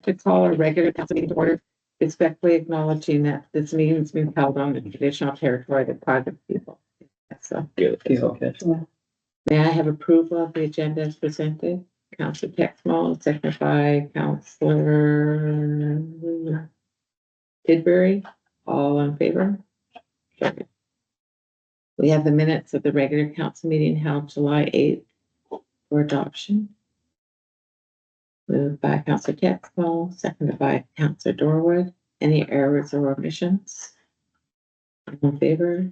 to call a regular council meeting to order, respectfully acknowledging that this meeting is being held on the traditional territory of the Quadra people. So, may I have approval of the agenda as presented? Councillor Texmo, seconded by Councillor Tidbury. All in favor? Carried. We have the minutes of the regular council meeting held July 8th for adoption. Moved by Councillor Texmo, seconded by Councillor Dorwood. Any errors or omissions? All in favor?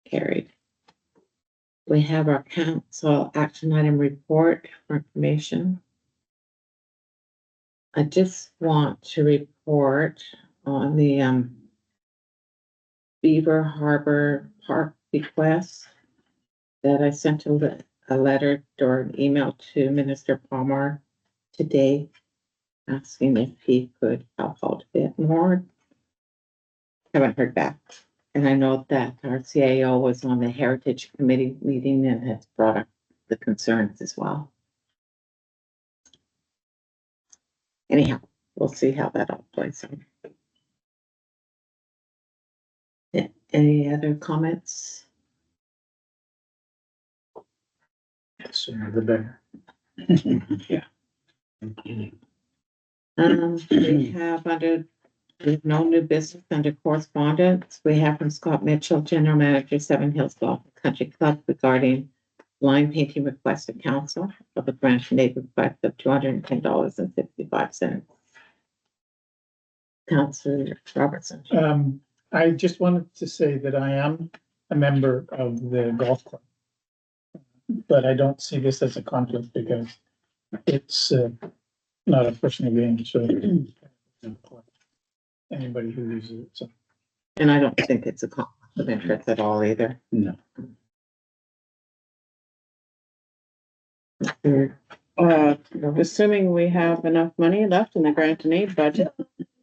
Carried. We have our council action item report for information. I just want to report on the Beaver Harbor Park request that I sent a letter or an email to Minister Palmer today, asking if he could help out a bit more. Haven't heard back. And I know that our CAO was on the Heritage Committee meeting and has brought up the concerns as well. Anyhow, we'll see how that all plays out. Any other comments? Sooner the better. Yeah. We have no new business under correspondence. We have from Scott Mitchell, General Manager, Seven Hills Golf Country Club, regarding line painting request of council of a grant made request of $210.65. Councillor Robertson. I just wanted to say that I am a member of the golf club, but I don't see this as a conflict because it's not a personal gain, so anybody who uses it. So. And I don't think it's a conflict of interest at all either. No. Assuming we have enough money left in the grant and aid budget.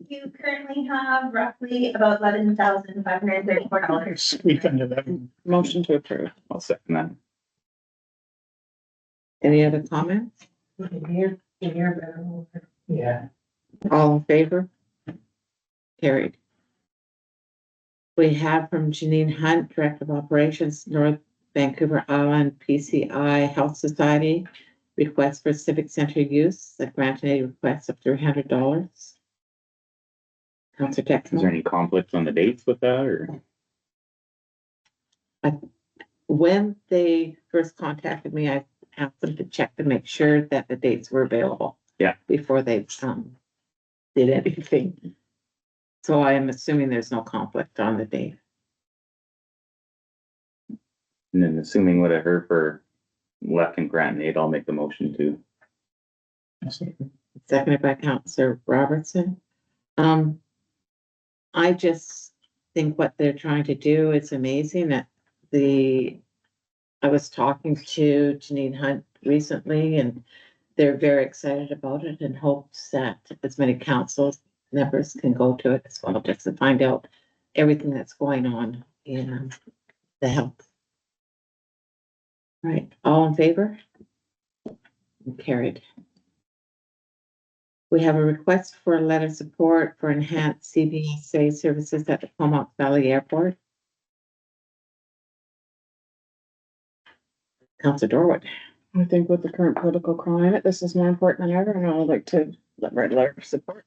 You currently have roughly about $11,534. Squeak under that. Motion to approve. I'll second that. Any other comments? Yeah. All in favor? Carried. We have from Janine Hunt, Director of Operations, North Vancouver Island PCI Health Society, request for civic center use, a grant and aid request of $300. Councillor Is there Texmo. any conflict on the dates with that, or? When they first contacted me, I asked them to check to make sure that the dates were available. Yeah. Before they did anything. So I am assuming there's no conflict on the date. And then assuming what I heard for left and grant and aid, I'll make the motion to. Seconded by Councillor Robertson. I just think what they're trying to do is amazing. That I was talking to Janine Hunt recently, and they're very excited about it and hopes that as many council members can go to it as well, just to find out everything that's going on in the health. All right, all in favor? Carried. We have a request for a letter of support for enhanced CBSA services at the Comox Valley Airport. Councillor Dorwood. I think with the current political climate, this is more important than ever, and I would like to letter support.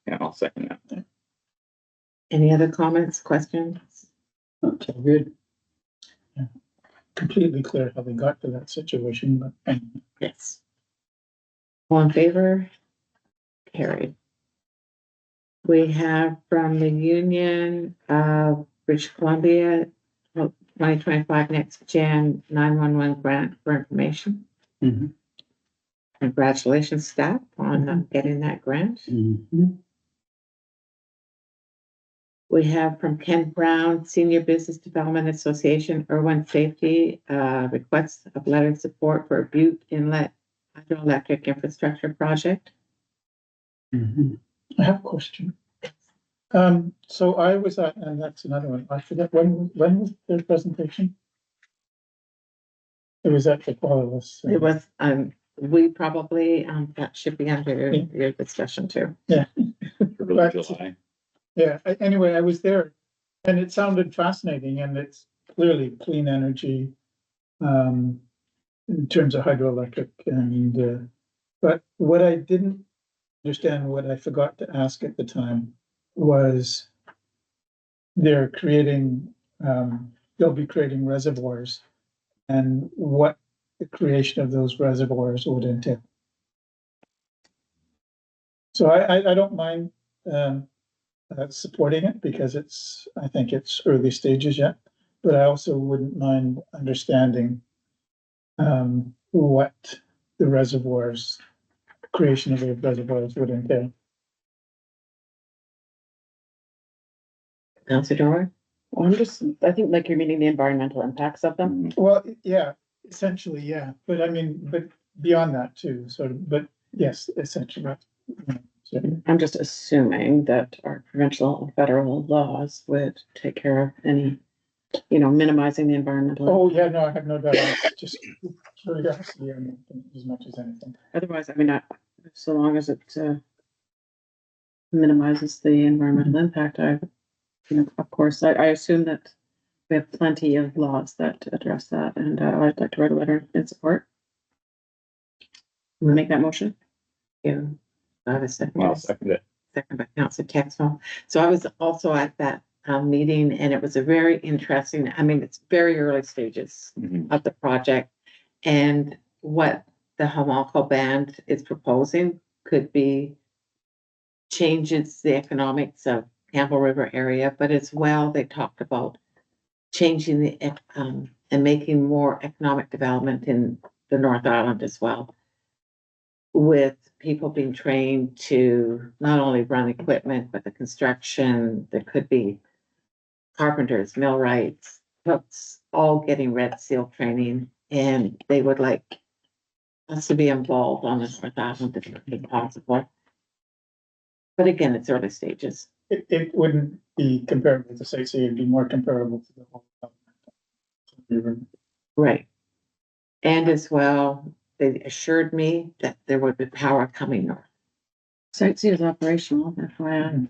Yeah, I'll second that. Any other comments, questions? Okay, good. Yeah. Completely clear how they got to that situation, but Yes. All in favor? Carried. We have from the Union of British Columbia, 2025 Next Gen 911 grant for information. Mhm. Congratulations, staff, on getting that grant. We have from Ken Brown, Senior Business Development Association, Irwin Safety, request of letter of support for Butte Inlet Hydroelectric Infrastructure Project. I have a question. So I was at, and that's another one. I forget when was the presentation? It was at the Qualis. It was we probably, that should be under Yeah. your discussion too. Early But- July. Yeah, anyway, I was there and it sounded fascinating and it's clearly clean energy. In terms of hydroelectric and, but what I didn't understand, what I forgot to ask at the time was they're creating, they'll be creating reservoirs and what the creation of those reservoirs would entail. So I don't mind, supporting it because I think it's early stages yet, but I also wouldn't mind understanding what the reservoirs, creation of the reservoirs would entail. Counselor Dormer? Well, I think like you're meaning the environmental impacts of them. Well, yeah, essentially, yeah, but I mean, but beyond that too, sort of, but yes, essentially. So, I'm just assuming that our provincial and federal laws would take care of any, minimizing the environmental. oh, yeah, no, I have no doubt, it's just curiosity as much as anything. Otherwise, I mean, so long as it, minimizes the environmental impact, of course, I assume that we have plenty of laws that address that, and I'd like to write a letter in support. Make that motion. Yeah. I have a second. Well, second it. Second by Counselor Texel. So I was also at that meeting and it was a very interesting, I mean, it's very early stages Mhm. of the project. And what the Hamalco band is proposing could be changes the economics of Campbell River area, but as well, they talked about changing and making more economic development in the North Island as well. With people being trained to not only run equipment, but the construction, there could be carpenters, millwrights, cooks, all getting red seal training, and they would like us to be involved on the North Island if possible. But again, it's early stages. It wouldn't be comparable to say, it'd be more comparable to the whole. Right. And as well, they assured me that there would be power coming north. Sightsee is operational, FYI.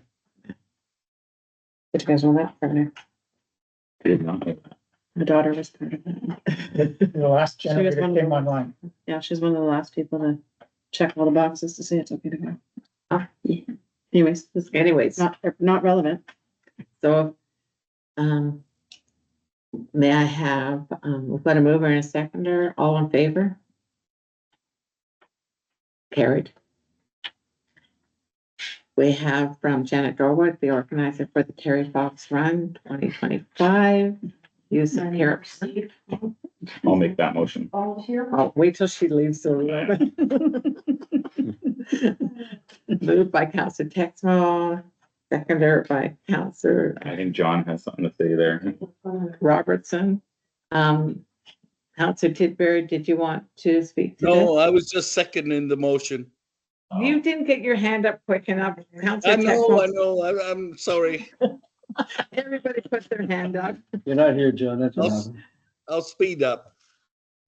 Did you guys know that? Revenue? Did not know that. My daughter was part of that. The last She was generator one of came the- online. Yeah, she's one of the last people to check all the boxes to say it's okay to go. Ah. Anyways, this is Anyways, not relevant. so, may I have, we've got a mover and a seconder, all in favor? Carried. We have from Janet Dorwood, the organizer for the Terry Fox Run 2025. Use of care. I'll make that motion. Oh, wait till she leaves the room. Moved by Counselor Texmo, seconder by Counselor I think John has something to say there. Robertson. Counselor Tidbury, did you want to speak to No, this? I was just seconding the motion. You didn't get your hand up quick enough, Counselor I Texmo. know, I'm sorry. Everybody put their hand up. You're not here, John, that's what I'll- happened. I'll speed up.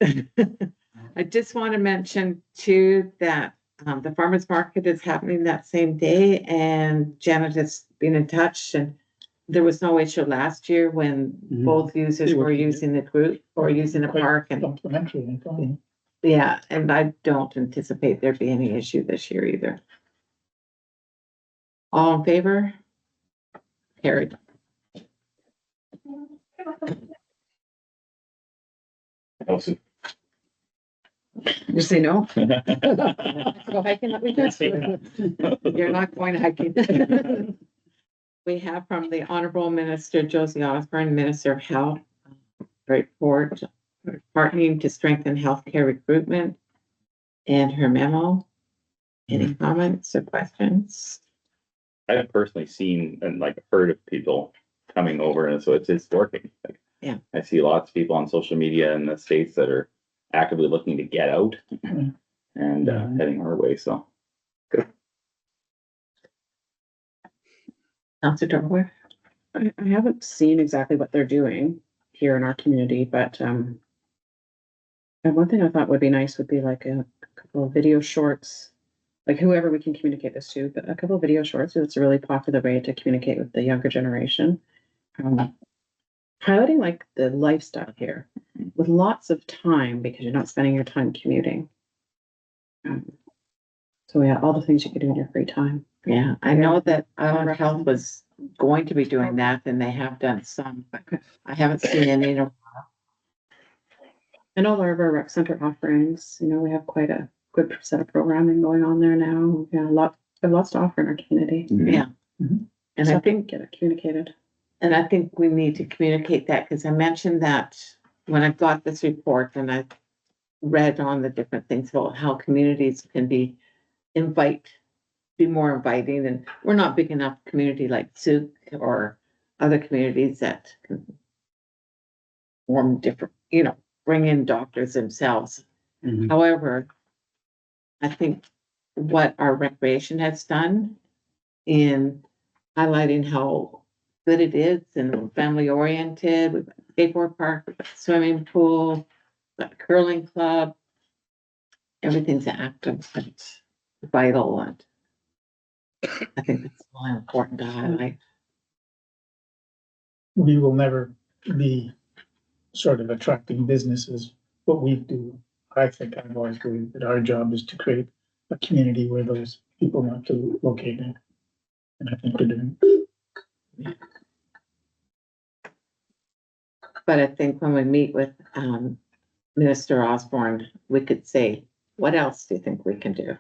I just want to mention too that the farmer's market is happening that same day and Janet has been in touch and there was no issue last year when Mhm. both users They were were using the group or using a Quite park and Complimentary, I thought. yeah, and I don't anticipate there be any issue this year either. All in favor? Carried. Also. You say no? Go hiking that weekend? You're not going hiking. We have from the Honorable Minister Josie Osborne, Minister of Health, report partnering to strengthen healthcare recruitment and her memo. Any comments or questions? I've personally seen and like heard of people coming over and so it's working. Like, Yeah. I see lots of people on social media in the States that are actively looking to get out Mhm. and heading our way, so. Counselor Dorwell? I haven't seen exactly what they're doing here in our community, but and one thing I thought would be nice would be like couple of video shorts, like whoever we can communicate this to, but a couple of video shorts. It's a really popular way to communicate with the younger generation. Highlighting like the lifestyle here with lots of time because you're not spending your time commuting. So yeah, all the things you can do in your free time. Yeah, I know that Island Health was going to be doing that and they have done some, but I haven't seen any in a And all of our rec center offerings, you know, we have quite a good set of programming going on there now. Yeah, we have lots to offer in our community. Yeah. Mhm. And So I think, get it communicated. and I think we need to communicate that because I mentioned that when I got this report and I read on the different things about how communities can be more inviting, and we're not big enough community like Souk or other communities that can form different, you know, bring in doctors themselves. Mhm. However, I think what our recreation has done in highlighting how good it is and family oriented, we've got a skateboard park, we've got a swimming pool, we've got a curling club. Everything's active and vital, and I think that's really important to highlight. We will never be sort of attracting businesses. What we do, I think I've always believed that our job is to create a community where those people want to locate in. And I think we're doing. But I think when we meet with Minister Osborne, we could say, what else do you think we can do?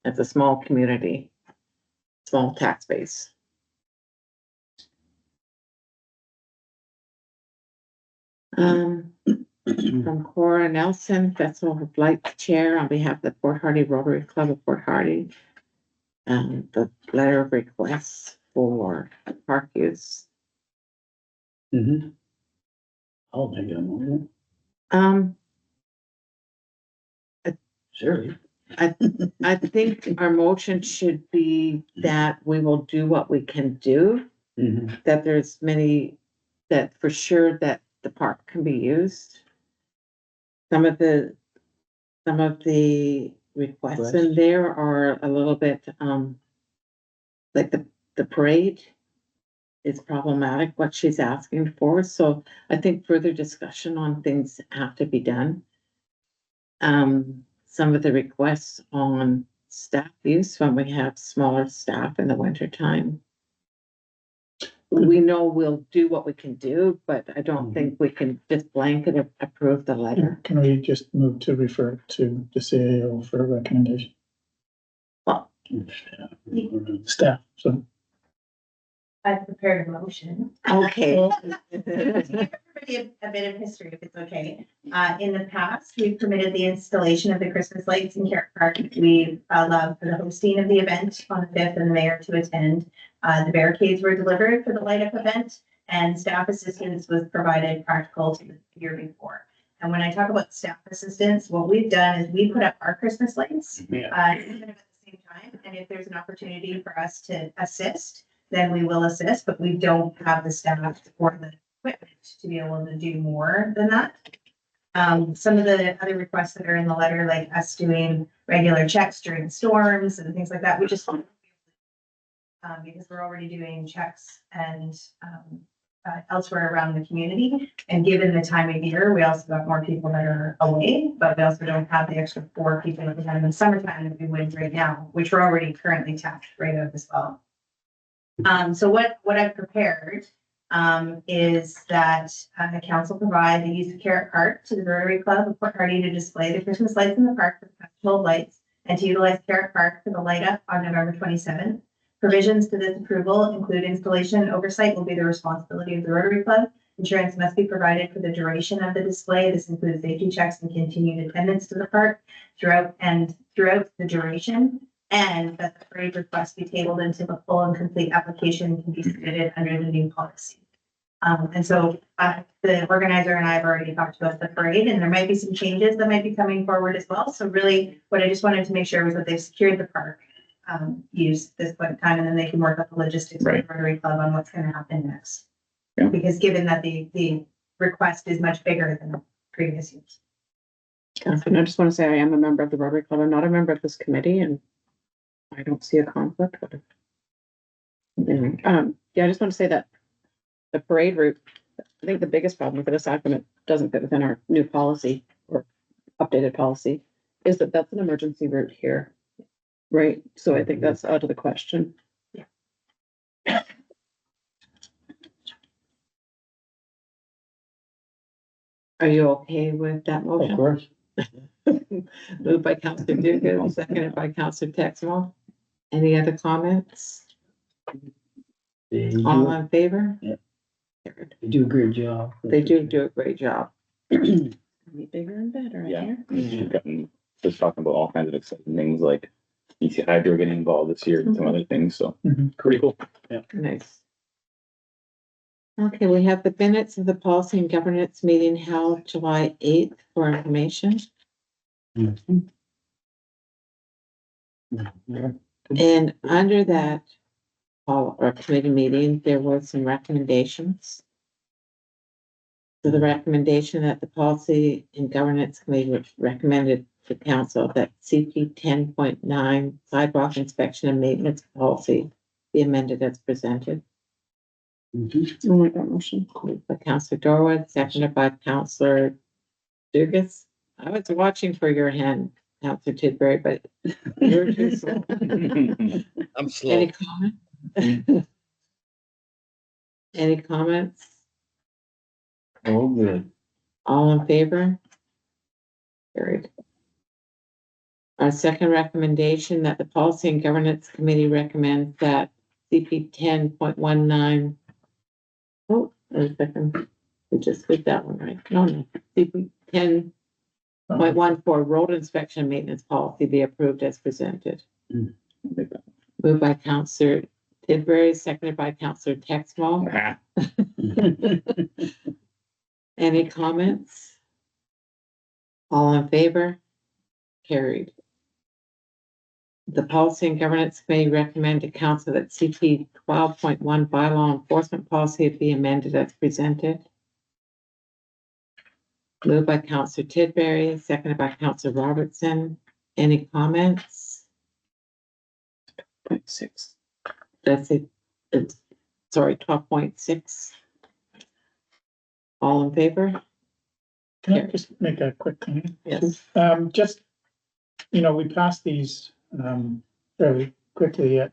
It's a small community, small tax base. From Cora Nelson, Festival of Lights Chair on behalf of the Port Hardy Rotary Club of Port Hardy. The letter of request for park use. I'll make it a moment. Um, Sure. I think our motion should be that we will do what we can do, that there's many, that for sure that the park can be used. Some of the requests in there are a little bit, like the parade is problematic, what she's asking for, so I think further discussion on things have to be done. Some of the requests on staff use when we have smaller staff in the winter time. We know we'll do what we can do, but I don't think we can just blanket approve the letter. Can we just move to refer to the CAO for a recommendation? Well, Staff, so. I've prepared a motion. okay. Give everybody a bit of history, if it's okay. In the past, we've permitted the installation of the Christmas lights in Carrot Park. We've allowed for the hosting of the event on the 5th and the mayor to attend. The barricades were delivered for the light up event, and staff assistance was provided practical to the year before. And when I talk about staff assistance, what we've done is we put up our Christmas lights, even at the same time. And if there's an opportunity for us to assist, then we will assist, but we don't have the staff or the equipment to be able to do more than that. Some of the other requests that are in the letter, like us doing regular checks during storms and things like that, we just because we're already doing checks and elsewhere around the community. And given the time of year, we also got more people that are away, but we also don't have the extra 4 people that we have in the summertime that we would right now, which we're already currently tapped right out as well. So what I've prepared is that the council provide the use of Carrot Park to the Rotary Club of Port Hardy to display the Christmas lights in the park for the Festival of Lights and to utilize Carrot Park for the light up on November 27th. Provisions to this approval include installation and oversight will be the responsibility of the Rotary Club. Insurance must be provided for the duration of the display. This includes safety checks and continued attendance to the park throughout the duration. And that the parade request be tabled until the full and complete application can be submitted under the new policy. And so the organizer and I have already talked about the parade, and there might be some changes that might be coming forward as well. So really what I just wanted to make sure was that they've secured the park use at this point in time, and then they can work out the logistics with the Rotary Club on what's going to happen next. Yeah. Because given that the request is much bigger than previous years. And I just want to say I am a member of the Rotary Club. I'm not a member of this committee and I don't see a conflict, but. Anyway, yeah, I just want to say that the parade route, I think the biggest problem with it, aside from it doesn't fit within our new policy or updated policy, is that that's an emergency route here. Right? So I think that's out of the question. Are you okay with that motion? Of course. Moved by Counselor Dugan, seconded by Counselor Texmo. Any other comments? They All do, in favor? Yeah. Carried. they do a great job. They do a great job. Be bigger and better, I Yeah. hear. We've gotten, just talking about all kinds of exciting things like BC Hydro getting involved this year and some other things, so Mhm. pretty cool. Nice. Okay, we have the minutes of the policy and governance meeting held July 8th for information. Mhm. Yeah. And under that, our committee meeting, there were some recommendations. So the recommendation that the policy and governance committee recommended to council that CP 10.9 sidewalk inspection and maintenance policy be amended as presented. Mhm. I'll make that motion. Moved by Counselor Dorwin, seconded by Counselor Dugas. I was watching for your hand, Counselor Tidbury, but you're too slow. I'm slow. Any comment? Any comments? Oh, good. All in favor? Carried. Our second recommendation that the Policy and Governance Committee recommends that CP 10.19. Oh, there's a second. We just did that one, right? No, CP 10.14 road inspection and maintenance policy be approved as presented. Moved by Counselor Tidbury, seconded by Counselor Texmo. Any comments? All in favor? Carried. The Policy and Governance Committee recommend to council that CP 12.1 bylaw enforcement policy be amended as presented. Moved by Counselor Tidbury, seconded by Counselor Robertson. Any comments? 0.6. That's it. Sorry, 12.6. All in favor? Can I just make a quick comment? Yes. Just, we passed these, fairly quickly at,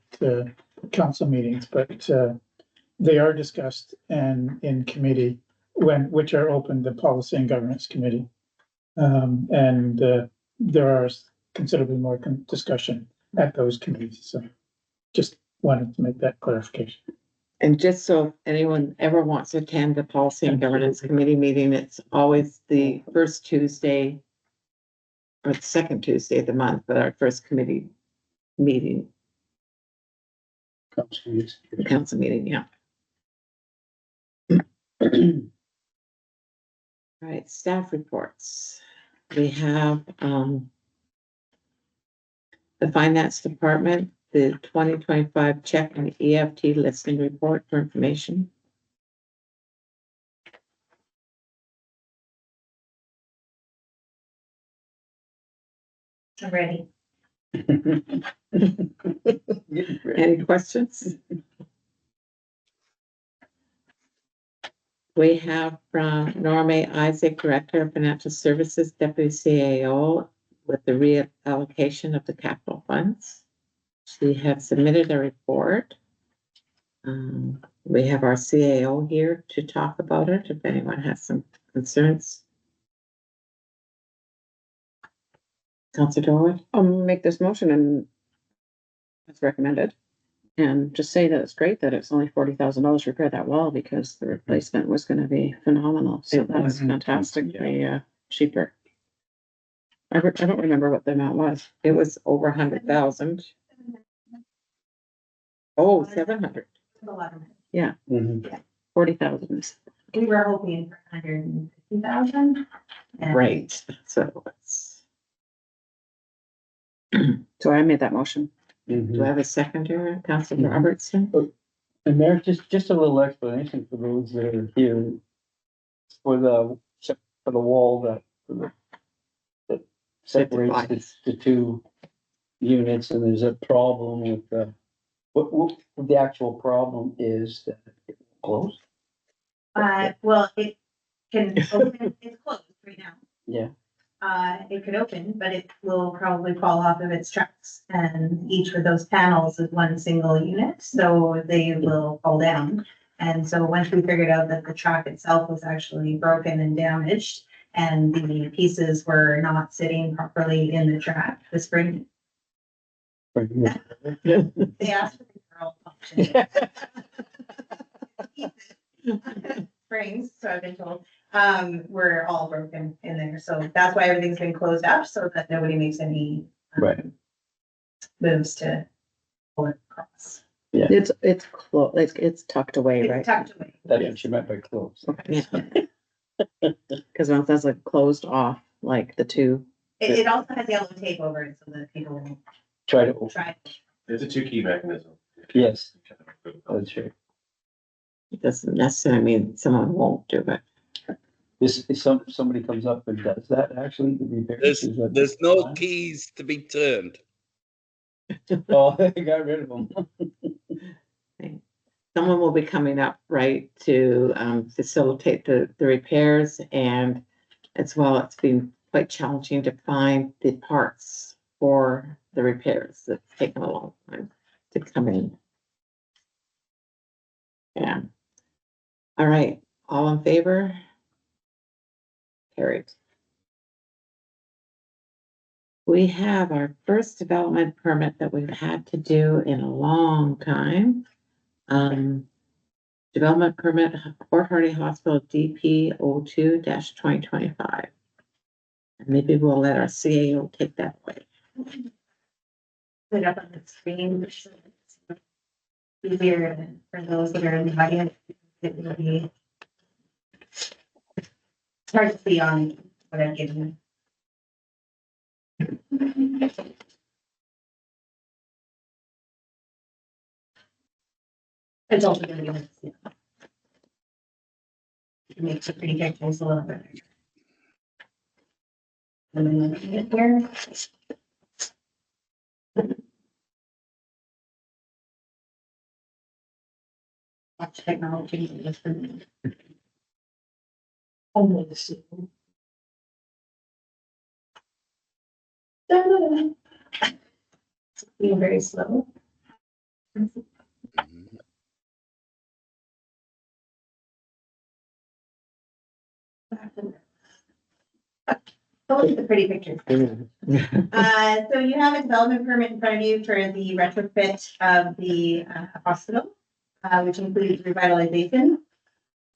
council meetings, but, they are discussed and in committee which are open to Policy and Governance Committee. There are considerably more discussion at those committees, so just wanted to make that clarification. And just so if anyone ever wants to attend the Policy and Governance Committee meeting, it's always the first Tuesday or the second Tuesday of the month, but our first committee meeting, the council meeting, yeah. All right, staff reports. We have, the Finance Department, the 2025 check and EFT listing report for information. I'm ready. Any questions? We have from Norma Isaac, Director of Financial Services, Deputy CAO, with the reallocation of the capital funds. She had submitted a report. We have our CAO here to talk about it, if anyone has some concerns. Councilor Dorwin? I'll make this motion and as recommended. And just say that it's great that it's only $40,000 to repair that wall because the replacement was gonna be phenomenal. So It that's was. fantastically cheaper. I don't remember what the amount was. It was over 100,000. Oh, 700. A lot of money. Mhm. 40,000. We were hoping for 150,000. Right, so it's, So I made that motion. do I have a seconder, Councilor Mhm. Robertson? And there, just a little explanation for those that are here. For the wall that separates the two units, and there's a problem with the, what the actual problem is that it closed? Well, it can open, it's closed right now. Yeah, It could open, but it will probably fall off of its tracks. And each of those panels is one single unit, so they will fall down. And so once we figured out that the track itself was actually broken and damaged, and the pieces were not sitting properly in the track, the spring, they asked for the girl function. Springs, so I've been told, were all broken in there. So that's why everything's been closed up, so that nobody makes any right. moves to pull it across. It's close, it's tucked away, It's right? tucked away. That's what you meant by close. Okay. Cause once that's like closed off, like the two, It also has yellow tape over it so that people won't Try to, try. It's a two-key mechanism. yes, that's right. It doesn't necessarily mean someone won't do it. This is somebody comes up and does that actually, the repairs? Is that- There's no keys to be turned. Oh, they got rid of them. Someone will be coming up, right, to facilitate the repairs, and as well, it's been quite challenging to find the parts for the repairs. It's taken a long time to come in. Yeah. All right, all in favor? Carried. We have our first development permit that we've had to do in a long time. Development permit, Port Hardy Hospital DP 02-2025. And maybe we'll let our CAO take that away. Put it up on the screen. So it's easier for those that are in the audience. It will be it's hard to see on what I'm giving you. It's also gonna be on the It makes it pretty pictures a little bit. And then looking at here. Watch technology. Only the see. Being very slow. Oh, look at the pretty pictures. So you have a development permit in front of you for the retrofit of the hospital, which includes revitalization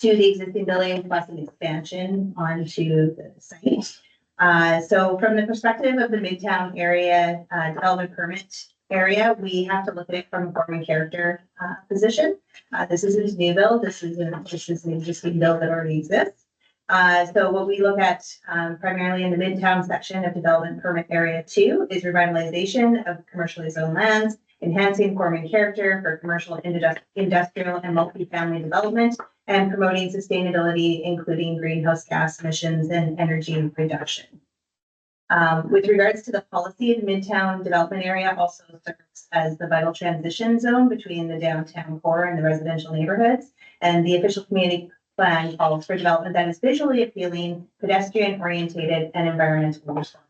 to the existing building plus an expansion onto the site. So from the perspective of the Midtown area development permit area, we have to look at it from a form and character position. This isn't a new build. This is an existing build that already exists. So what we look at primarily in the Midtown section of development permit area 2 is revitalization of commercially zoned lands, enhancing form and character for commercial, industrial, and multifamily development, and promoting sustainability, including greenhouse gas emissions and energy reduction. With regards to the policy, the Midtown development area also serves as the vital transition zone between the downtown core and the residential neighborhoods, and the official community plan calls for development that is visually appealing, pedestrian oriented, and environmentally responsible.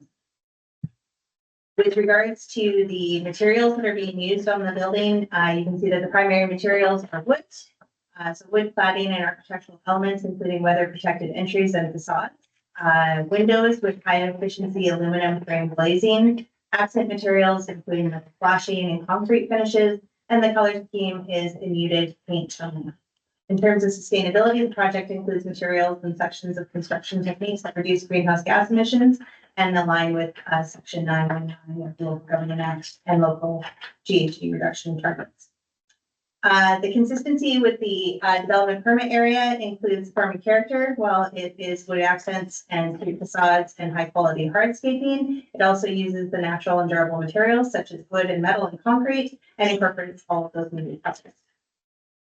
With regards to the materials that are being used on the building, you can see that the primary materials are wood. So wood cladding and architectural elements, including weather protected entries and facades. Windows with high efficiency aluminum frame glazing. Accent materials, including the flashing and concrete finishes, and the color scheme is a muted paint tone. In terms of sustainability, the project includes materials and sections of construction techniques that reduce greenhouse gas emissions and align with section 919 of the Local Government Act and local GHG reduction targets. The consistency with the development permit area includes form and character. While it is wood accents and street facades and high quality hardscaping, it also uses the natural and durable materials such as wood and metal and concrete and incorporates all of those moving parts.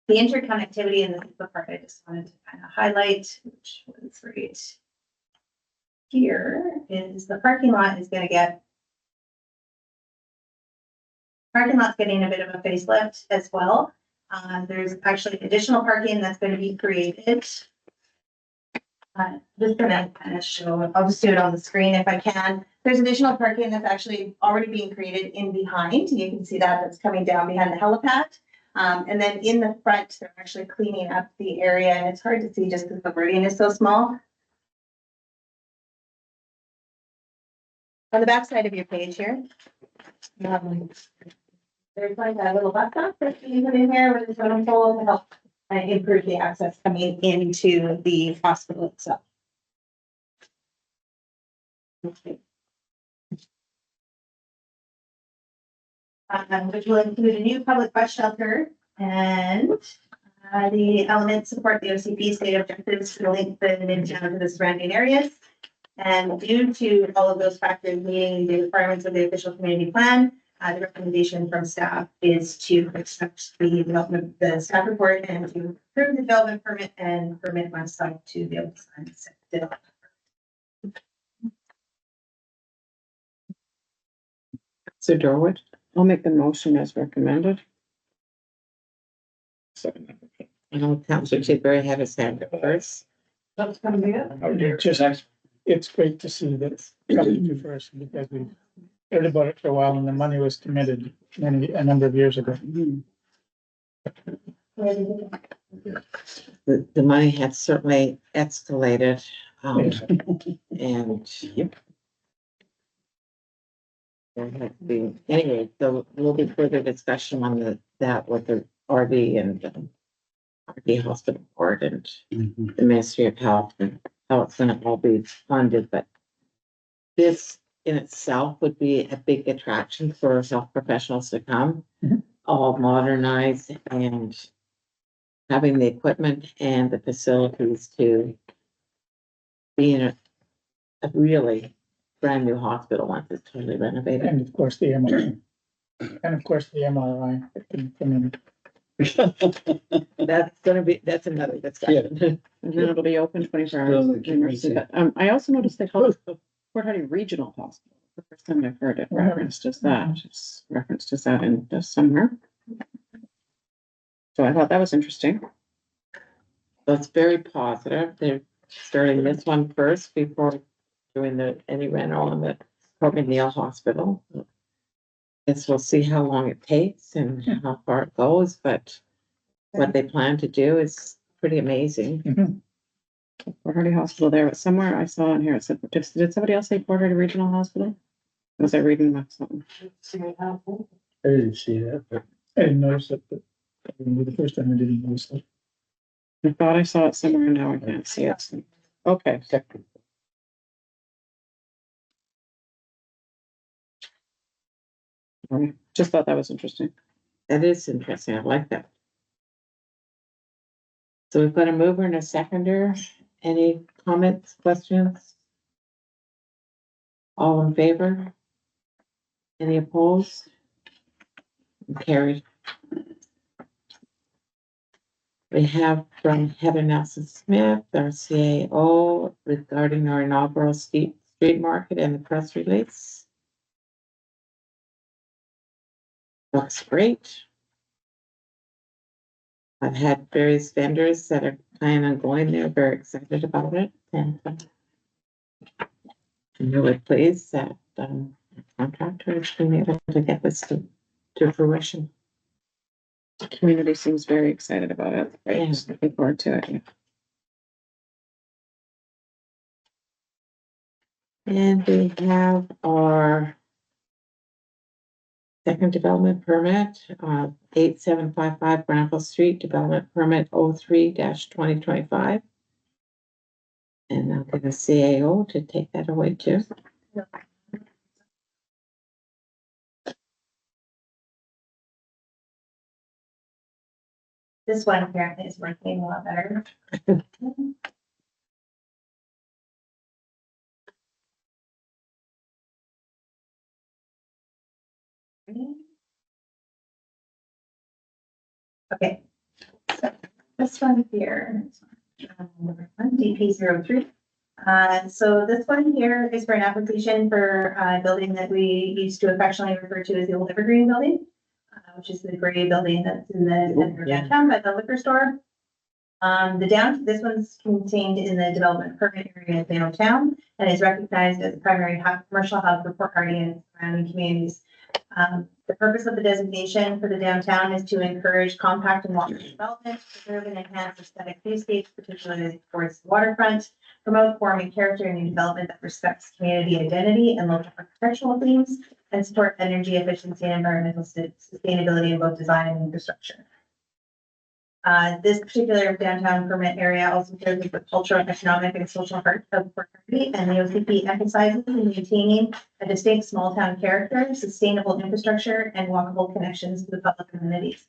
The interconnectivity, and this is the part I just wanted to kind of highlight, which was great. here is the parking lot is gonna get. Parking lot's getting a bit of a facelift as well. There's actually additional parking that's gonna be created. Just gonna kind of show, I'll just do it on the screen if I can. There's additional parking that's actually already being created in behind. You can see that that's coming down behind the helipad. And then in the front, they're actually cleaning up the area, and it's hard to see just because the wording is so small. On the back side of your page here. There's like a little bus stop that you can put in here with the totem pole to help improve the access coming into the hospital itself. Okay. Which will include a new public bus shelter and the elements support the OCP state objectives to link the midtown to the surrounding areas. And due to all of those factors meeting the requirements of the official community plan, the recommendation from staff is to accept the development, the staff report, and to approve the development permit and permit myself to be able to sign it. So Dorwood, I'll make the motion as recommended. I know Councillor Tidbury had his hand up first. That's gonna be it. It's just, it's great to see that it's coming to fruition because we've heard about it for a while and the money was committed a number of years ago. The money had certainly escalated, and there had to be, anyway, there will be further discussion on that with the RD and RD Hospital Board and the Ministry of Health and how it's gonna all be funded, but this in itself would be a big attraction for health professionals to come, all modernized and having the equipment and the facilities to be in a really brand new hospital once it's totally renovated. And of course, the MRI. And of course, the MRI. that can come in. That's another discussion. And then it'll be open 24 Still hours. the emergency. But, I also noticed they called it Port Hardy Regional Hospital. The first time I've heard it referenced as that. It's referenced as that in just somewhere. So I thought that was interesting. So it's very positive. They're starting this one first before doing any rental in the Port McNeil Hospital. Guess we'll see how long it takes and how far it goes, but what they plan to do is pretty amazing. Mhm. Port Hardy Hospital there, but somewhere I saw in here, it said, did somebody else say Port Hardy Regional Hospital? Was I reading that something? I didn't see that, but I didn't notice it, but the first time I didn't notice it. I thought I saw it somewhere, now I can't see it. Okay. Just thought that was interesting. That is interesting. I like that. So we've got a mover and a seconder. Any comments, questions? All in favor? Any opposed? Carried. We have from Heather Nelson Smith, our CAO, regarding our inaugural street market and the press release. Looks great. I've had various vendors that are planning on going there, very excited about it, and I'm really pleased that the contractor has been able to get this to fruition. The community seems very excited about it. Yeah. Just looking forward to it. And we have our second development permit, 8755 Granville Street, development permit 03-2025. And I'll get a CAO to take that away too. This one apparently is working a lot better. Okay, so this one here, DP 03, So this one here is for an application for a building that we used to affectionately refer to as the old Evergreen Building, which is the gray building that's in the center of downtown by the liquor store. This one's contained in the development permit area of downtown and is recognized as a primary commercial hub for Port Hardy and surrounding communities. The purpose of the designation for the downtown is to encourage compact and walkable development, preserve and enhance aesthetic viewscapes, particularly towards the waterfront, promote form and character in new development that respects community identity and local architectural themes, and support energy efficiency and environmental sustainability in both design and infrastructure. This particular downtown permit area also serves as the cultural, economic, and social heart of Port Hardy, and the OCP emphasizes in maintaining a distinct small town character, sustainable infrastructure, and walkable connections to the public amenities.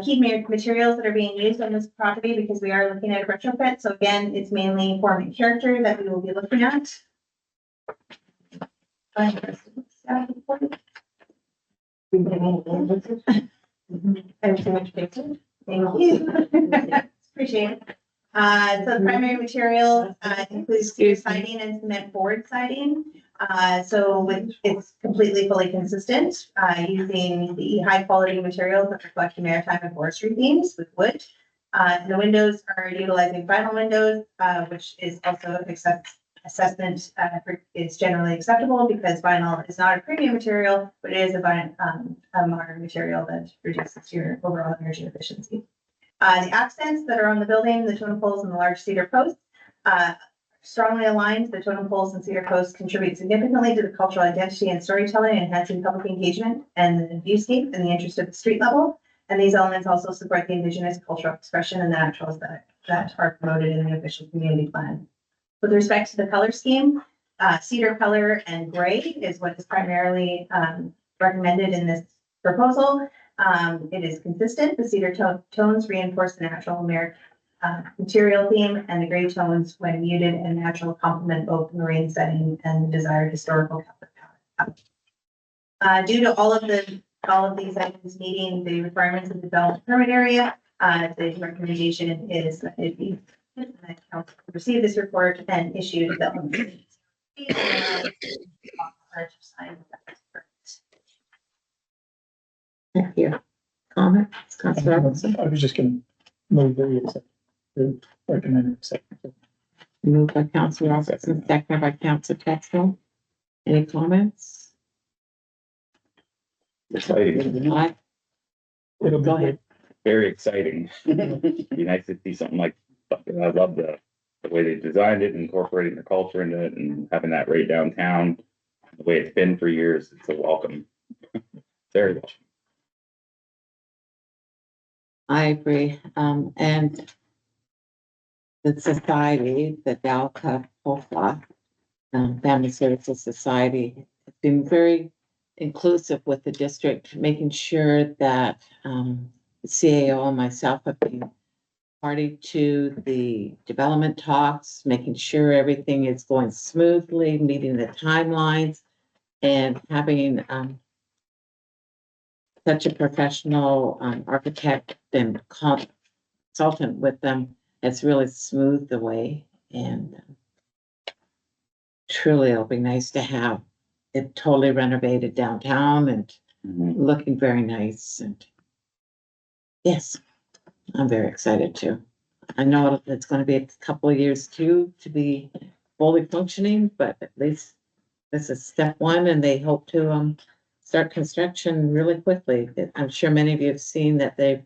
Key materials that are being used on this property, because we are looking at a retrofit, so again, it's mainly form and character that we will be looking at. Thank you so much, Jason. Thank you. Appreciate it. So the primary material includes cedar siding and cement board siding. It's completely fully consistent, using the high quality materials that reflect the maritime and forestry themes with wood. The windows are utilizing vinyl windows, which is also assessment is generally acceptable because vinyl is not a premium material, but it is a modern material that reduces your overall energy efficiency. The accents that are on the building, the totem poles and the large cedar posts, strongly aligned. The totem poles and cedar posts contribute significantly to the cultural identity and storytelling, enhancing public engagement and the viewscape in the interest of the street level. And these elements also support the Indigenous cultural expression and the natural aesthetic that are promoted in the official community plan. With respect to the color scheme, cedar color and gray is what is primarily recommended in this proposal. It is consistent. The cedar tones reinforce the natural material theme, and the gray tones, when muted and natural, complement both the marine setting and the desired historical color. Due to all of these items meeting the requirements of the development permit area, the recommendation is that it be council receive this report and issue development. Thank you. Comments, Councilor Robinson? I was just gonna move that we accept the recommended acceptance. Moved by Councilor Robinson, seconded by Councilor Texel. Any comments? Exciting, Aye. It'll Go be ahead. very exciting. Be nice to see something like, I love the way they designed it, incorporating the culture into it and having that right downtown. The way it's been for years, it's a welcome. Very welcome. I agree. And the society, the Dalka Pofa Family Services Society, has been very inclusive with the district, making sure that the CAO and myself have been party to the development talks, making sure everything is going smoothly, meeting the timelines, and having such a professional architect and consultant with them has really smoothed the way. And truly, it'll be nice to have it totally renovated downtown and looking very nice. And yes, I'm very excited too. I know it's going to be a couple of years too to be fully functioning, but at least this is step one, and they hope to start construction really quickly. I'm sure many of you have seen that they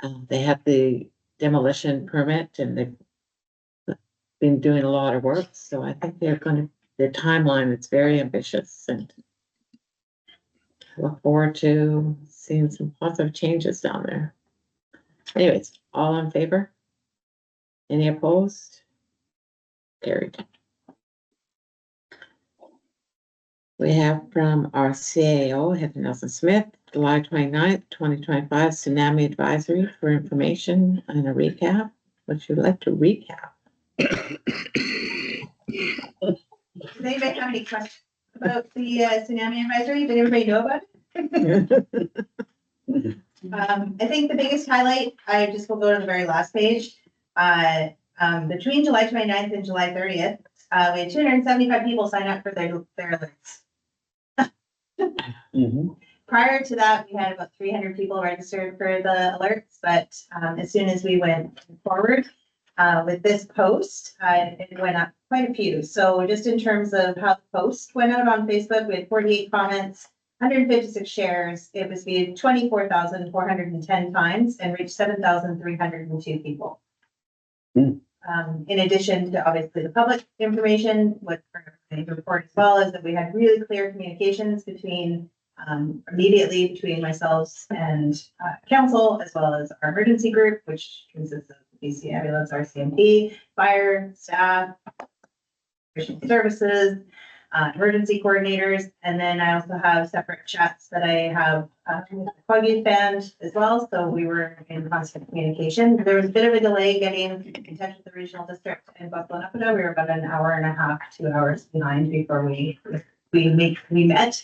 have the demolition permit and they've been doing a lot of work. So I think their timeline is very ambitious, and I look forward to seeing some positive changes down there. Anyways, all in favor? Any opposed? Carried. We have from our CAO, Heather Nelson Smith, July 29th, 2025, Tsunami Advisory for information and a recap. Would you like to recap? Does anybody have any questions about the tsunami advisory? Did everybody know about it? I think the biggest highlight, I just will go to the very last page. between July 29th and July 30th, we had 275 people sign up for their alerts. Mhm. Prior to that, we had about 300 people registered for the alerts, but as soon as we went forward with this post, it went up quite a few. So just in terms of how the post went out on Facebook, we had 48 comments, 156 shares. It was viewed 24,410 times and reached 7,302 people. Hmm. In addition to obviously the public information, what the report as well is that we had really clear communications between immediately between myself and council, as well as our emergency group, which consists of BC Ambulance, RCMP, fire, staff, professional services, emergency coordinators, and then I also have separate chats that I have with the Quag Youth Band as well. So we were in constant communication. There was a bit of a delay getting in touch with the regional district in Buffalo Napata. We were about an hour and a half, 2 hours behind before we met.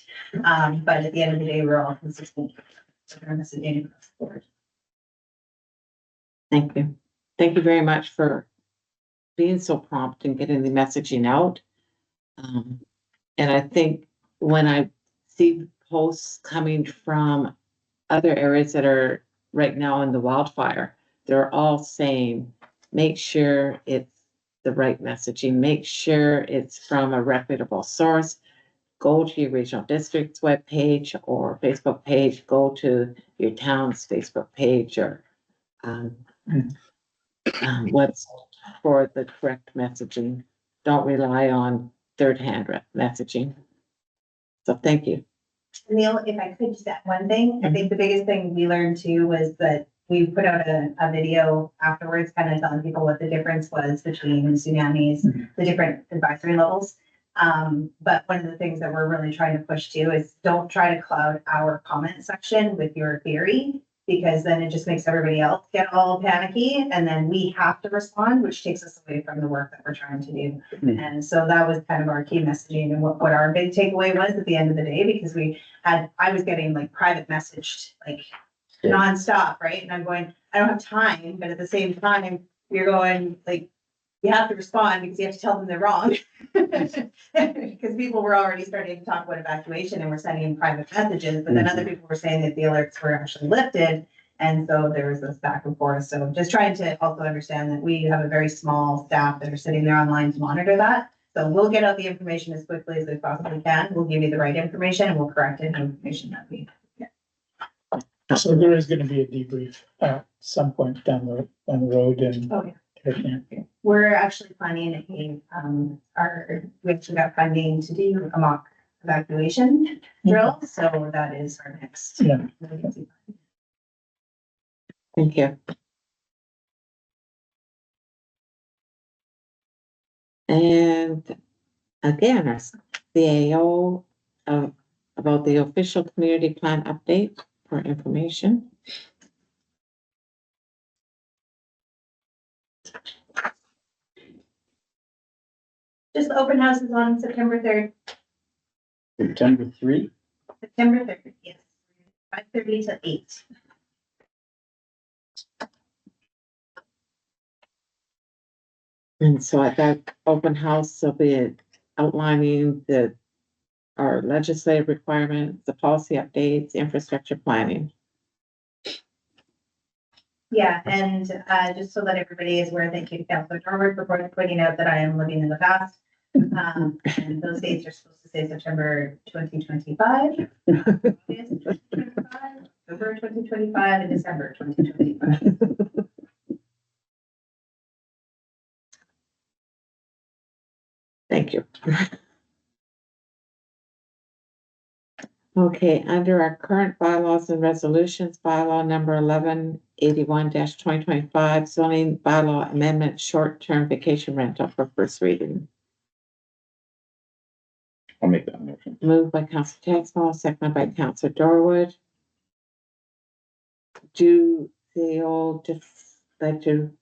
But at the end of the day, we're all consistent with our messaging across the board. Thank you. Thank you very much for being so prompt and getting the messaging out. And I think when I see posts coming from other areas that are right now in the wildfire, they're all saying, make sure it's the right messaging, make sure it's from a reputable source. Go to your regional district's webpage or Facebook page, go to your town's Facebook page or what's for the correct messaging. Don't rely on third-hand messaging. So thank you. Neil, if I could just add one thing, I think the biggest thing we learned too was that we put out a video afterwards, kind of telling people what the difference was between the tsunamis, the different advisory levels. But one of the things that we're really trying to push too is don't try to cloud our comment section with your theory, because then it just makes everybody else get all panicky and then we have to respond, which takes us away from the work that we're trying to do. And so that was kind of our key messaging and what our big takeaway was at the end of the day, because I was getting like private messaged like nonstop, right? And I'm going, I don't have time, but at the same time, you're going like, you have to respond because you have to tell them they're wrong. Because people were already starting to talk about evacuation and were sending private messages, but then other people were saying that the alerts were actually lifted. And so there was this back and forth. So just trying to also understand that we have a very small staff that are sitting there online to monitor that. So we'll get out the information as quickly as we possibly can. We'll give you the right information and we'll correct any information that we get. So there is gonna be a debrief at some point down the road and. Oh, yeah. everything. We're actually planning we actually got funding to do a mock evacuation drill, so that is our next. Yeah. Thank you. And again, our CAO about the official community plan update for information. Just the open house is on September 3rd, September 3. yes. 5:30 to 8. And so at that open house, they'll be outlining our legislative requirements, the policy updates, infrastructure planning. Yeah, and just so that everybody is aware, thank you to Councilor Norwood for pointing out that I am living in the past. And those dates are supposed to say September 2025, August 2025, October 2025, and December 2025. Thank you. Okay, under our current bylaws and resolutions, bylaw number 1181-2025, zoning bylaw amendment, short-term vacation rental for first reading. I'll make that motion. Moved by Councilor Tagsmall, seconded by Councilor Dorwood. Do they all just like to?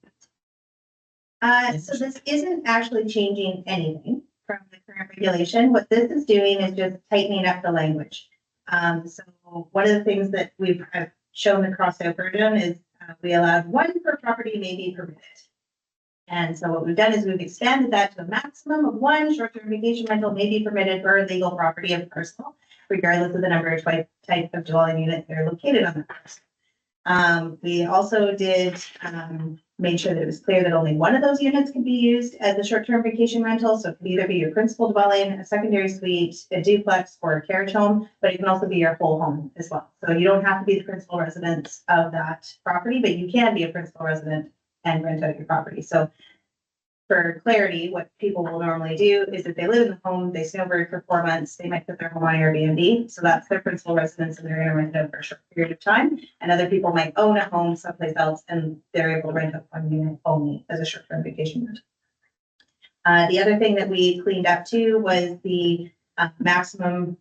So this isn't actually changing anything from the current regulation. What this is doing is just tightening up the language. So one of the things that we've shown the crossed out version is we allowed one per property may be permitted. And so what we've done is we've expanded that to a maximum of one short-term vacation rental may be permitted per legal property of parcel, regardless of the number of type of dwelling unit that are located on the parcel. We also did, made sure that it was clear that only one of those units can be used as a short-term vacation rental. So it could either be your principal dwelling, a secondary suite, a duplex, or a carriage home, but it can also be your whole home as well. So you don't have to be the principal residence of that property, but you can be a principal resident and rent out your property. So for clarity, what people will normally do is if they live in the home, they snowbird for 4 months, they might put their home on Airbnb. So that's their principal residence and they're going to rent it out for a short period of time. And other people might own a home someplace else and they're able to rent out one unit only as a short-term vacation rental. The other thing that we cleaned up too was the maximum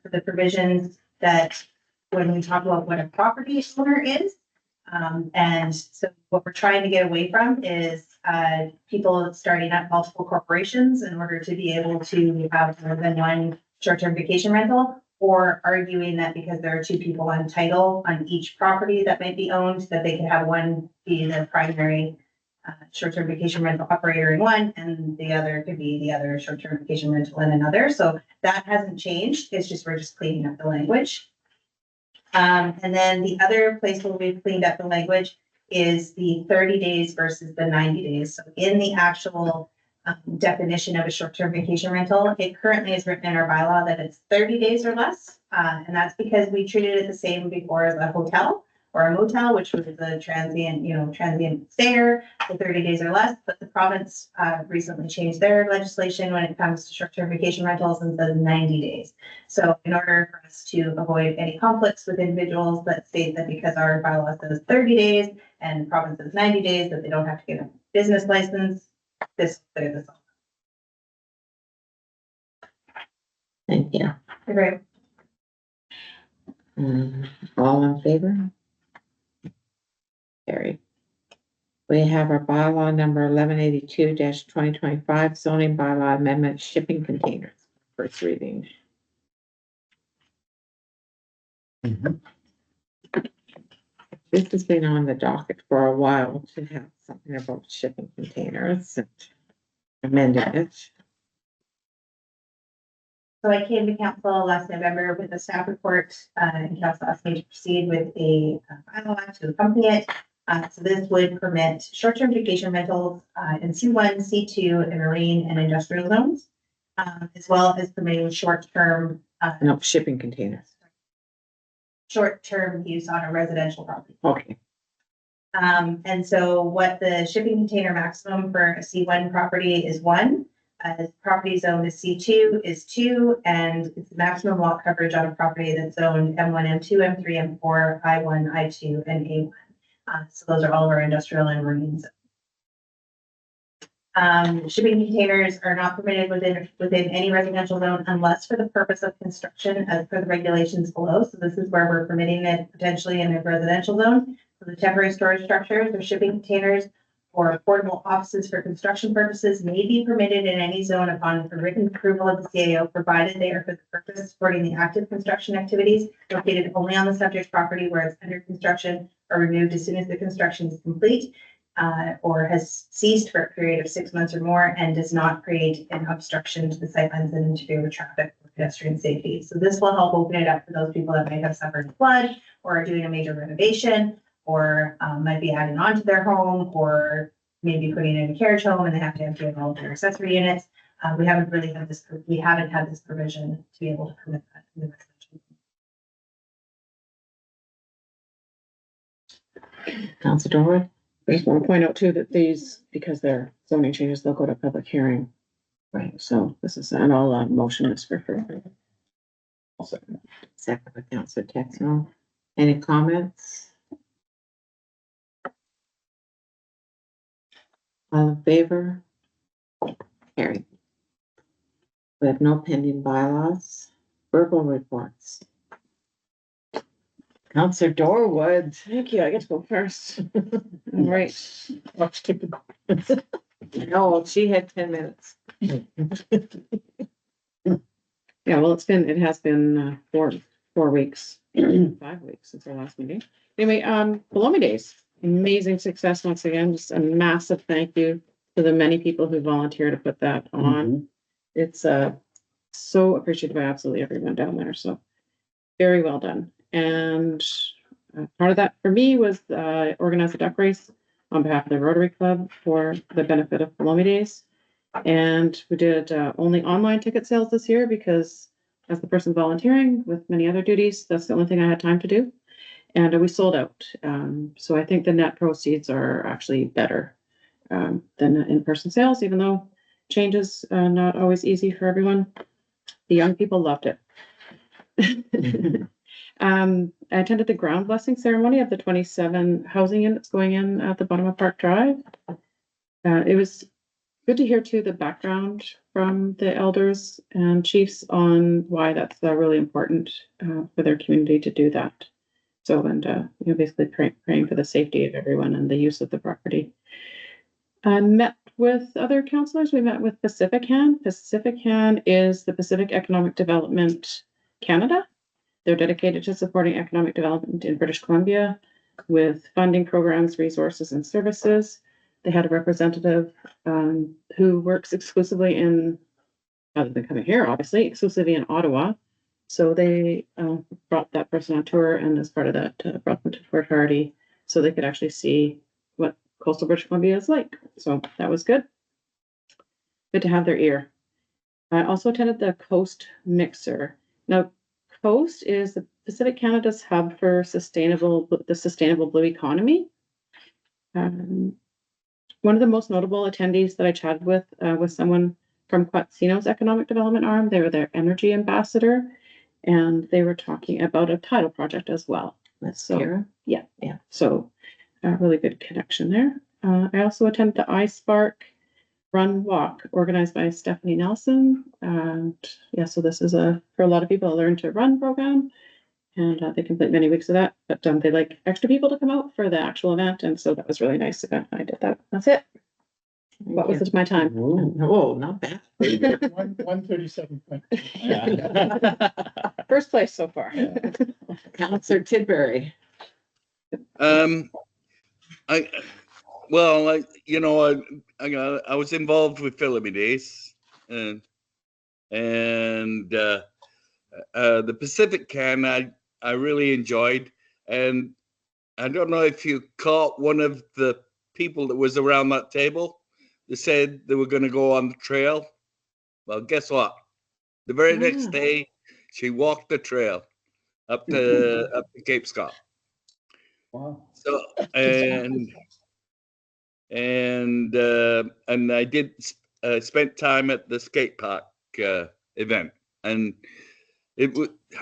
for the provisions that when we talk about what a property owner is. And so what we're trying to get away from is people starting up multiple corporations in order to be able to have more than one short-term vacation rental, or arguing that because there are two people on title on each property that might be owned, that they can have one be the primary short-term vacation rental operator in one, and the other could be the other short-term vacation rental in another. So that hasn't changed. It's just, we're just cleaning up the language. And then the other place where we've cleaned up the language is the 30 days versus the 90 days. So in the actual definition of a short-term vacation rental, it currently is written in our bylaw that it's 30 days or less. And that's because we treated it the same before as a hotel or a motel, which was a transient stayer for 30 days or less. But the province recently changed their legislation when it comes to short-term vacation rentals and says 90 days. So in order for us to avoid any conflicts with individuals that state that because our bylaw says 30 days and the province says 90 days, that they don't have to get a business license, this clear this up. Thank you. Great. All in favor? Carried. We have our bylaw number 1182-2025 zoning bylaw amendment shipping containers. First reading. This has been on the docket for a while to have something about shipping containers and amended it. So I came to council last November with a staff report, and council asked me to proceed with a bylaw to accompany it. So this would permit short-term vacation rentals in C1, C2, and marine and industrial zones, as well as permitting short-term No, shipping containers. use on a residential property. Okay. And so what the shipping container maximum for a C1 property is 1. Property zone is C2 is 2, and it's the maximum lot coverage on a property that's zoned M1, M2, M3, M4, I1, I2, and A1. So those are all of our industrial and marine zones. Shipping containers are not permitted within any residential zone unless for the purpose of construction as per the regulations below. So this is where we're permitting it potentially in a residential zone. So the temporary storage structures or shipping containers or portable offices for construction purposes may be permitted in any zone upon the written approval of the CAO, provided they are for the purpose of supporting the active construction activities located only on the subject property where it's under construction or removed as soon as the construction is complete, or has ceased for a period of 6 months or more and does not create an obstruction to the sightlines and interfere with traffic or pedestrian safety. So this will help open it up for those people that might have suffered a flood or are doing a major renovation, or might be adding on to their home, or maybe putting in a carriage home and they have to empty out all of their accessory units. We haven't had this provision to be able to permit that in the residential. Council Dorwood? I just want to point out too that these, because they're zoning changes, they'll go to public hearing. Right, so this is an all motion is for further. I'll second. Second by Councilor Texano. Any comments? All in favor? Carried. We have no pending bylaws. Verbal reports. Councilor Dorwood. Thank you, I get to go first. All right. Watch ticket. No, she had 10 minutes. Yeah, well, it has been 4 weeks, 5 weeks since our last meeting. Anyway, Below Me Days, amazing success once again, just a massive thank you to the many people who volunteer to put that on. Mhm. It's so appreciated by absolutely everyone down there. So very well done. And part of that for me was organize a duck race on behalf of the Rotary Club for the benefit of Palomie Days. And we did only online ticket sales this year because as the person volunteering with many other duties, that's the only thing I had time to do. And we sold out. So I think the net proceeds are actually better than in-person sales, even though change is not always easy for everyone. The young people loved it. I attended the ground blessing ceremony of the 27 housing units going in at the bottom of Park Drive. It was good to hear too the background from the elders and chiefs on why that's really important for their community to do that. So, and you know, basically praying for the safety of everyone and the use of the property. I met with other counselors. We met with PacificCan. PacificCan is the Pacific Economic Development Canada. They're dedicated to supporting economic development in British Columbia with funding programs, resources, and services. They had a representative who works exclusively in, other than coming here, obviously, exclusively in Ottawa. So they brought that person on tour, and as part of that, brought them to Fort Hardy so they could actually see what coastal British Columbia is like. So that was good. Good to have their ear. I also attended the Coast Mixer. Now, Coast is the Pacific Canada's hub for the sustainable blue economy. One of the most notable attendees that I chatted with was someone from Quatsino's economic development arm. They were their energy ambassador, and they were talking about a tidal project as well. That's So, Kara. yeah. Yeah. So a really good connection there. I also attended the iSpark Run Walk organized by Stephanie Nelson. And yeah, so this is for a lot of people, a Learn to Run program. And they complete many weeks of that, but they like extra people to come out for the actual event. And so that was really nice event. I did that. That's it. What was it my time? Ooh. Oh, not bad. 137. First place so far. Counselor Tidbury. You know, I was involved with Philly Days, and the Pacific Can I really enjoyed, and I don't know if you caught one of the people that was around that table that said they were going to go on the trail. Well, guess what? The very next day, she walked the trail up to Cape Scott. Wow. So and I did spent time at the skate park event, and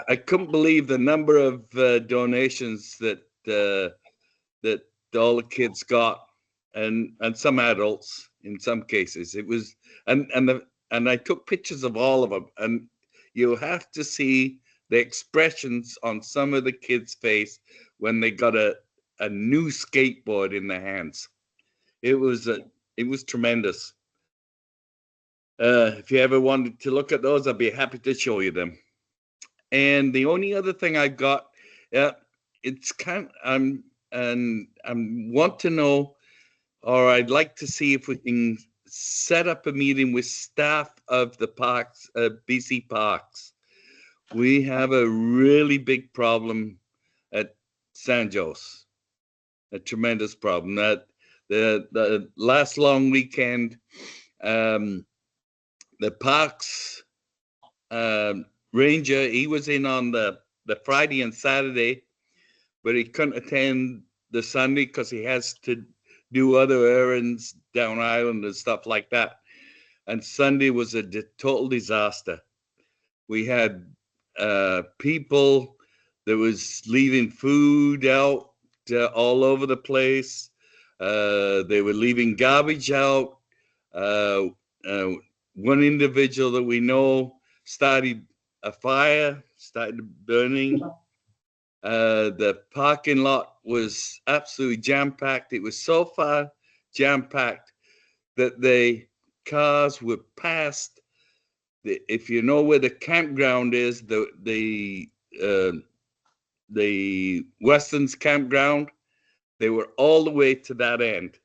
I couldn't believe the number of donations that all the kids got, and some adults in some cases. It was and I took pictures of all of them, and you have to see the expressions on some of the kids' face when they got a new skateboard in their hands. It was tremendous. If you ever wanted to look at those, I'd be happy to show you them. And the only other thing I got, it's kind of, I want to know, or I'd like to see if we can set up a meeting with staff of the parks, BC Parks. We have a really big problem at San Jose, a tremendous problem. That the last long weekend, the parks ranger, he was in on the Friday and Saturday, but he couldn't attend the Sunday because he has to do other errands down island and stuff like that. And Sunday was a total disaster. We had people that was leaving food out all over the place. They were leaving garbage out. One individual that we know started a fire, started burning. The parking lot was absolutely jam-packed. It was so far jam-packed that the cars were passed. If you know where the campground is, the Weston's campground, they were all the way to that end.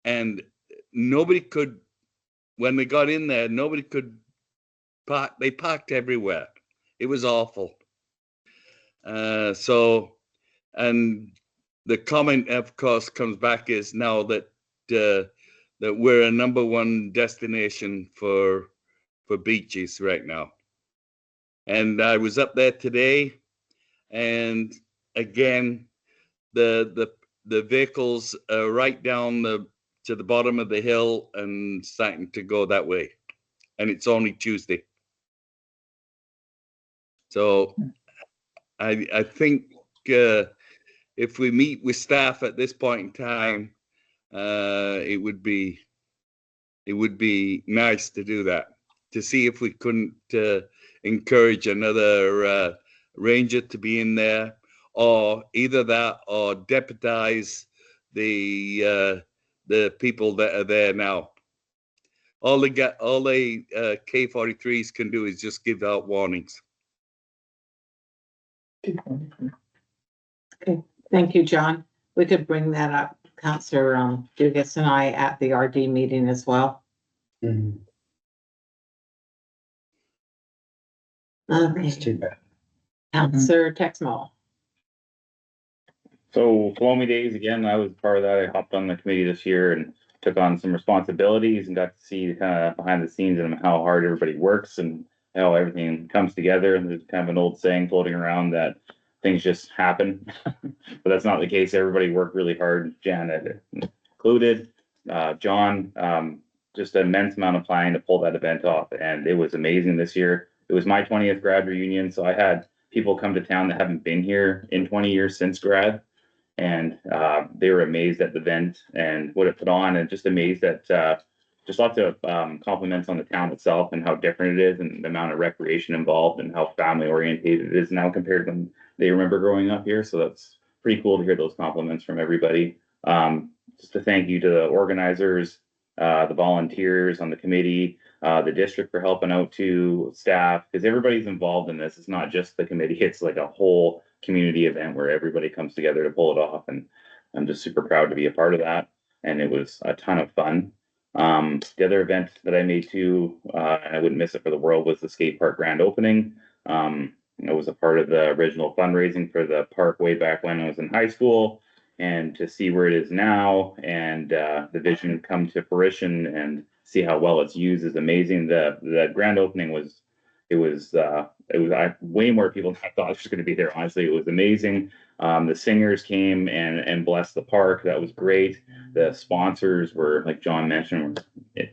And nobody could, when they got in there, nobody could park. They parked everywhere. It was awful. So, and the comment, of course, comes back is now that that we're a #1 destination for beaches right now. And I was up there today, and again, the vehicles are right down to the bottom of the hill and starting to go that way. And it's only Tuesday. So I think if we meet with staff at this point in time, it would be nice to do that, to see if we couldn't encourage another ranger to be in there, or either that or deputize the people that are there now. All the K-43s can do is just give out warnings. Okay, thank you, John. We could bring that up, Counselor Dugas and I, at the RD meeting as well. Mhm. It's Okay, too bad. Counselor Texmo. So Palomie Days, again, I was part of that. I hopped on the committee this year and took on some responsibilities and got to see kind of behind the scenes and how hard everybody works and how everything comes together. And there's kind of an old saying floating around that things just happen, but that's not the case. Everybody worked really hard, Janet included, John, just an immense amount of planning to pull that event off. And it was amazing this year. It was my 20th grad reunion. So I had people come to town that haven't been here in 20 years since grad. And they were amazed at the event and what it put on, and just amazed at just lots of compliments on the town itself and how different it is, and the amount of recreation involved, and how family oriented it is now compared to when they remember growing up here. So that's pretty cool to hear those compliments from everybody. Just a thank you to the organizers, the volunteers on the committee, the district for helping out too, staff, because everybody's involved in this. It's not just the committee, it's like a whole community event where everybody comes together to pull it off. And I'm just super proud to be a part of that. And it was a ton of fun. The other event that I made too, and I wouldn't miss it for the world, was the skate park grand opening. I was a part of the original fundraising for the park way back when I was in high school, and to see where it is now and the vision come to fruition and see how well it's used is amazing. The grand opening was way more people than I thought was going to be there. Honestly, it was amazing. The singers came and blessed the park. That was great. The sponsors were, like John mentioned,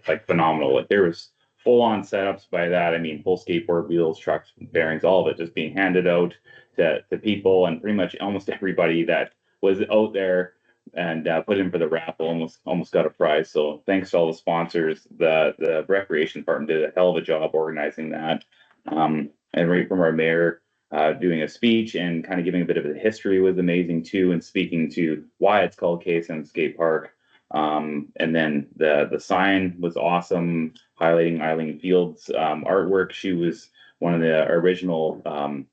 like phenomenal. Like there was full on setups by that. I mean, full skateboard wheels, trucks, bearings, all of it just being handed out to people, and pretty much almost everybody that was out there and put in for the raffle almost got a prize. So thanks to all the sponsors. The recreation department did a hell of a job organizing that. And right from our mayor doing a speech and kind of giving a bit of the history was amazing too, and speaking to why it's called KSM Skate Park. And then the sign was awesome, highlighting Eileen Fields' artwork. She was one of the original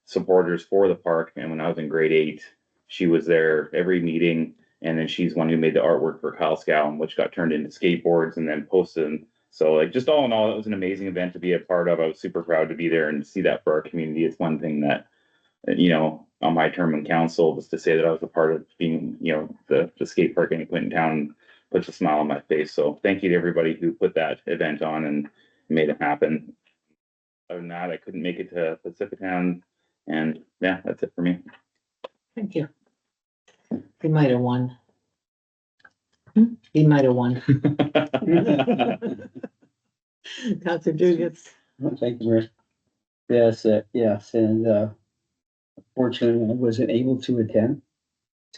supporters for the park, and when I was in grade 8, she was there every meeting. And then she's one who made the artwork for Kyle Scow, which got turned into skateboards and then posted. So like just all in all, it was an amazing event to be a part of. I was super proud to be there and see that for our community. It's one thing that, on my term in council, was to say that I was a part of being, the skate park in Clinton Town puts a smile on my face. So thank you to everybody who put that event on and made it happen. Other than that, I couldn't make it to Pacific Town, and yeah, that's it for me. Thank you. He might have won. He might have won. Counselor Dugas. Thank you, Rick. Yes, and fortunately, I wasn't able to attend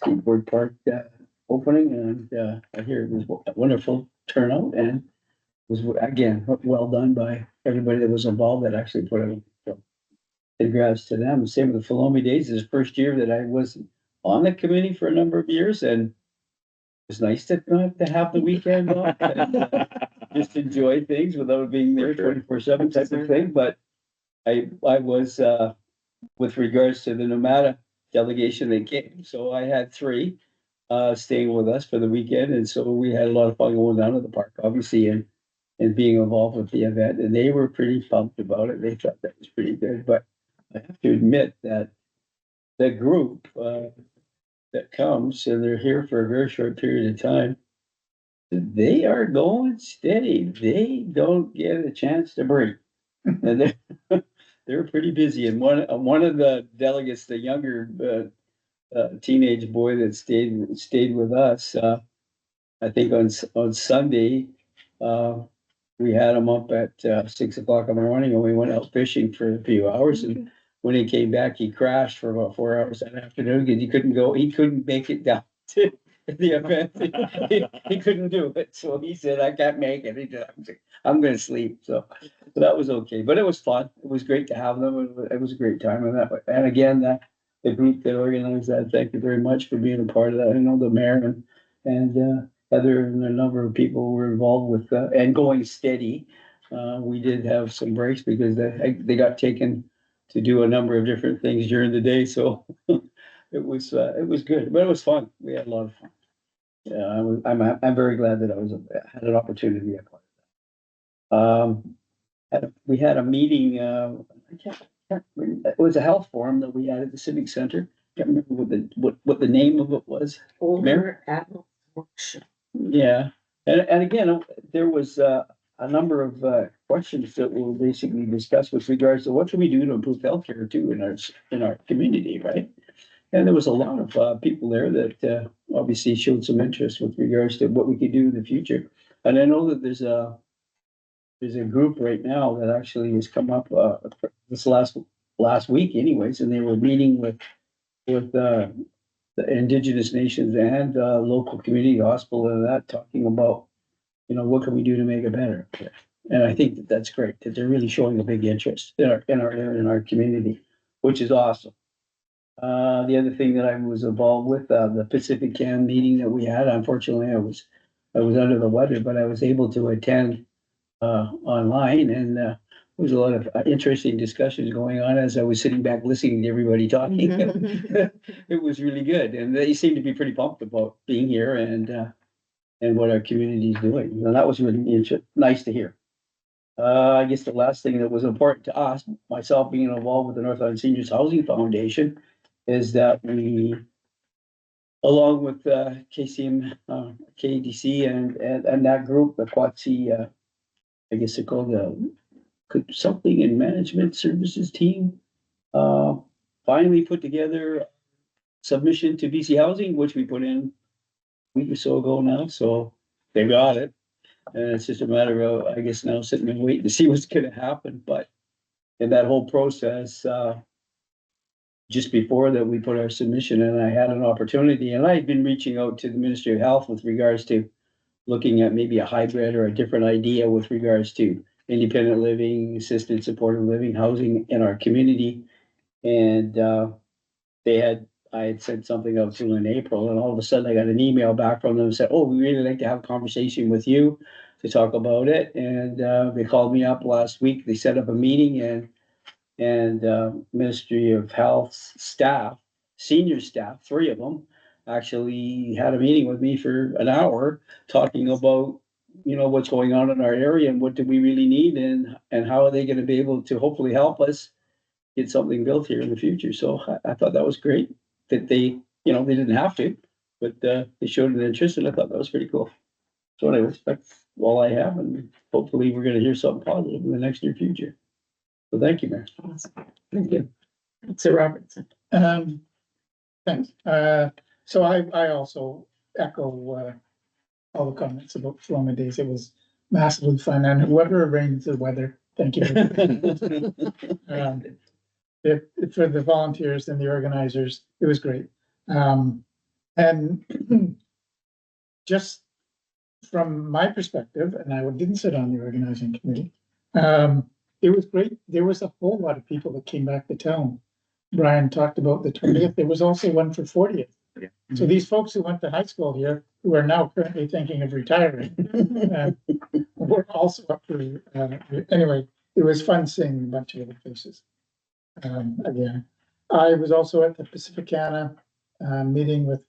skateboard park opening, and I hear it was a wonderful turnout, and was again well done by everybody that was involved that actually put it. So, congrats to them. Same with the Palomie Days. This is the first year that I was on the committee for a number of years, and it was nice to not have to have the weekend off. And, just enjoy things without being there For sure. 24/7 type of thing. But I was with regards to the Nomada delegation that came, so I had 3. staying with us for the weekend, and so we had a lot of fun going down to the park, obviously, and being involved with the event, and they were pretty pumped about it. They thought that was pretty good, but I have to admit that the group, that comes and they're here for a very short period of time, they are going steady. They don't get a chance to break. And they're pretty busy. And one of the delegates, the younger, teenage boy that stayed with us, I think on Sunday, we had him up at 6 o'clock in the morning and we went out fishing for a few hours. And when he came back, he crashed for about 4 hours that afternoon because he couldn't make it down to the event. He couldn't do it. So he said, I can't make it. He said, I'm going to sleep. So that was okay. But it was fun. It was great to have them. It was a great time. And again, the group that organized that, thank you very much for being a part of that. I know the mayor and Heather and a number of people were involved with and going steady. We did have some breaks because they got taken to do a number of different things during the day. So it was good, but it was fun. We had a lot of fun. Yeah, I'm very glad that I had an opportunity to be a part of that. We had a meeting. It was a health forum that we had at the Civic Center. Can't remember what the name of it was. Over at workshop. Yeah, and again, there was a number of questions that were basically discussed with regards to what can we do to improve healthcare too in our community, right? And there was a lot of people there that obviously showed some interest with regards to what we could do in the future. And I know that there's a group right now that actually has come up this last week, anyways, and they were meeting with the Indigenous nations and local community hospital and that, talking about, what can we do to make it better? And I think that's great, that they're really showing a big interest in our community, which is awesome. The other thing that I was involved with, the Pacific Can meeting that we had, unfortunately, I was under the weather, but I was able to attend online, and there was a lot of interesting discussions going on as I was sitting back listening to everybody talking. It was really good, and they seemed to be pretty pumped about being here and what our community is doing. And that was really nice to hear. I guess the last thing that was important to us, myself being involved with the North Island Seniors Housing Foundation, is that we, along with KCM, KDC, and that group, the Quatsi, I guess they're called the Consulting and Management Services Team, finally put together submission to BC Housing, which we put in a week or so ago now. So they got it. And it's just a matter of, I guess, now sitting and waiting to see what's going to happen. But in that whole process, just before that, we put our submission and I had an opportunity, and I had been reaching out to the Ministry of Health with regards to looking at maybe a hybrid or a different idea with regards to independent living, assisted supportive living, housing in our community. And I had sent something out to them in April, and all of a sudden I got an email back from them and said, "Oh, we really like to have a conversation with you to talk about it." And they called me up last week. They set up a meeting, and Ministry of Health staff, senior staff, 3 of them, actually had a meeting with me for an hour talking about, what's going on in our area and what do we really need and how are they going to be able to hopefully help us get something built here in the future. So I thought that was great that they didn't have to, but they showed an interest, and I thought that was pretty cool. So anyways, that's all I have, and hopefully we're going to hear something positive in the next near future. So thank you, Mayor. Awesome. Thank you. Sir Robertson. Thanks. So I also echo all the comments about Floma Days. It was massively fun, and whoever arranged the weather, thank you. For the volunteers and the organizers, it was great. And just from my perspective, and I didn't sit on the organizing committee, it was great. There was a whole lot of people that came back to town. Brian talked about the 20th. There was also one for 40th. Yeah. So these folks who went to high school here, who are now currently thinking of retiring, were also up for, anyway, it was fun seeing a bunch of other faces. Again, I was also at the Pacificana meeting with,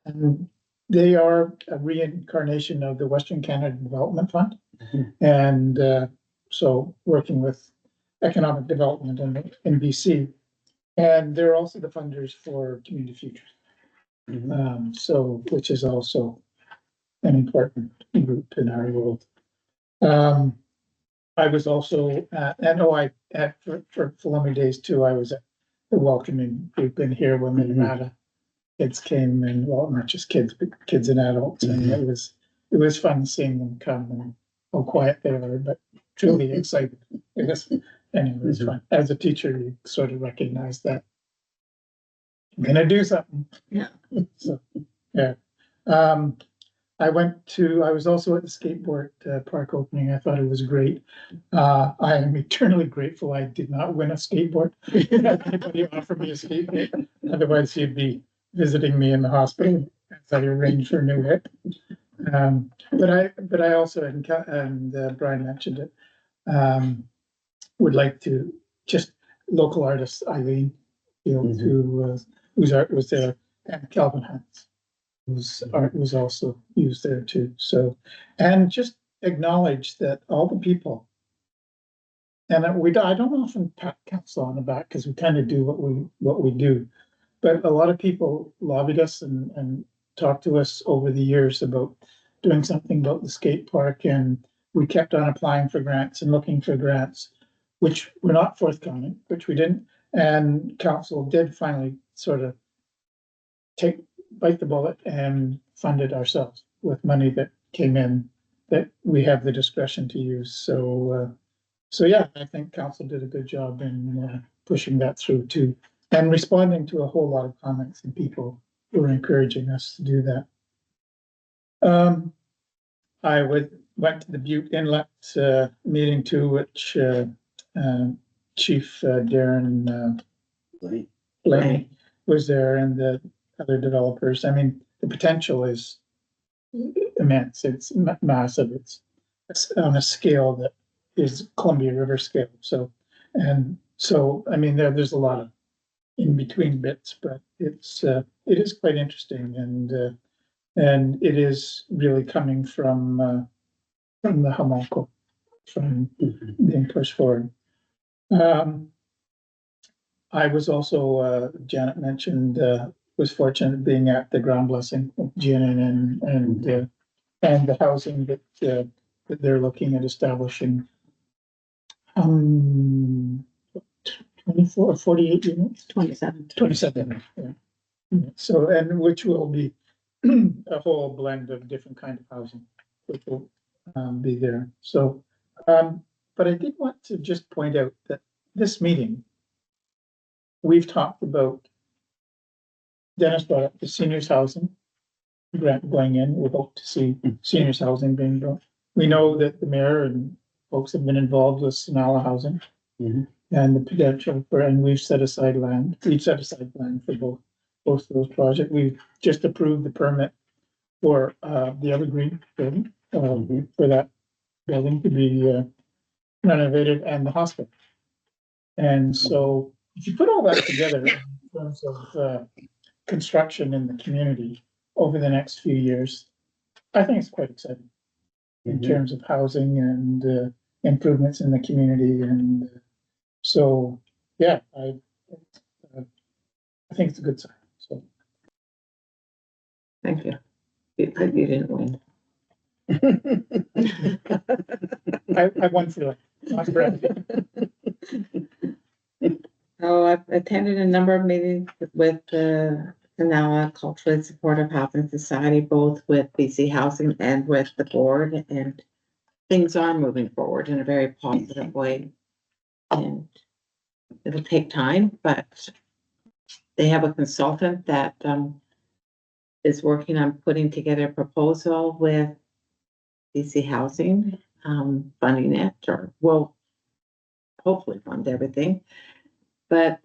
and They are a reincarnation of the Western Canada Development Fund. Mhm. And so working with economic development in BC. And they're also the funders for Community Futures. Mhm. So, which is also an important group in our world. I was also, for Philomi Days too, I was at the welcoming group in here when the Mhm. Nevada kids came and, well, not just kids, but kids and adults, and it was fun seeing them come and how quiet they were, but truly excited. Anyway, it was fun. As a teacher, you sort of recognize that I'm gonna do something. Yeah. So, yeah. I was also at the skateboard park opening. I thought it was great. I am eternally grateful I did not win a skateboard. Anybody offer me a skateboard? Otherwise, you'd be visiting me in the hospital as I arrange for a new hip. But I also, and Brian mentioned it, would like to just local artist Eileen Field, whose art was there, and Calvin Hans, whose art was also used there too. So, and just acknowledge that all the people, and I don't often pat council on the back because we kind of do what we do, but a lot of people lobbied us and talked to us over the years about doing something about the skate park, and we kept on applying for grants and looking for grants, which were not forthcoming, which we didn't, and council did finally sort of bite the bullet and fund it ourselves with money that came in that we have the discretion to use. So yeah, I think council did a good job in pushing that through too, and responding to a whole lot of comments and people who were encouraging us to do that. I went to the Butte Inlet meeting too, which Chief Darren Blaney was there, and the other developers. I mean, the potential is immense. It's massive. It's on a scale that is Columbia River scale. So, I mean, there's a lot of in between bits, but it is quite interesting, and it is really coming from the Hamalco, from being pushed forward. I was also, Janet mentioned, was fortunate being at the ground blessing of GNN and the housing that they're looking at establishing. 24 or 48 units, 27. 27, yeah. So, and which will be a whole blend of different kind of housing, which will be there. So, but I did want to just point out that this meeting, we've talked about, Dennis brought up the seniors housing grant going in. We hope to see seniors housing being built. We know that the mayor and folks have been involved with Sonala housing. And the potential for, and we've set aside land for both of those projects. We've just approved the permit for the Evergreen building, for that building to be renovated, and the hospital. And so if you put all that together in terms of construction in the community over the next few years, I think it's quite exciting in terms of housing and improvements in the community. And so, yeah, I think it's a good sign. So Thank you. You didn't win. I won for not for everything. Oh, I've attended a number of meetings with the Canala Culturally Supportive Housing Society, both with BC Housing and with the board, and things are moving forward in a very positive way. And it'll take time, but they have a consultant that is working on putting together a proposal with BC Housing, funding it, or will hopefully fund everything. But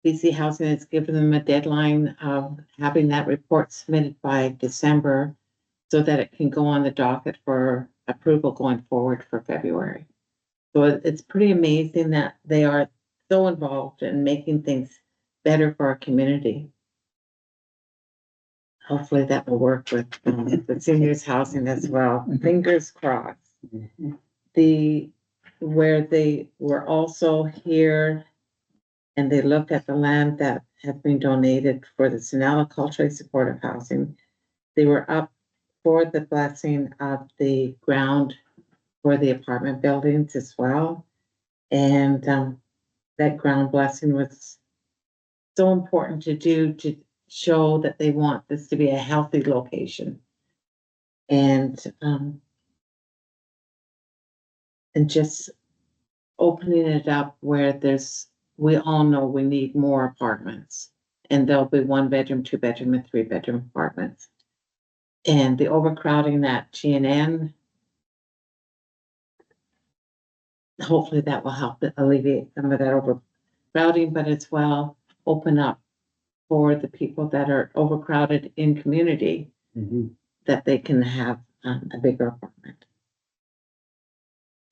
BC Housing has given them a deadline of having that report submitted by December so that it can go on the docket for approval going forward for February. So it's pretty amazing that they are so involved in making things better for our community. hopefully that will work with the seniors housing as well. Fingers crossed. Mhm. Where they were also here and they looked at the land that had been donated for the Sinala Culturally Supportive Housing. They were up for the blessing of the ground for the apartment buildings as well. And that ground blessing was so important to do to show that they want this to be a healthy location. And just opening it up where we all know we need more apartments. And there'll be 1 bedroom, 2 bedroom, and 3 bedroom apartments. And the overcrowding at GNN, hopefully that will help alleviate some of that overcrowding, but as well open up for the people that are overcrowded in community, Mhm. that they can have a bigger apartment.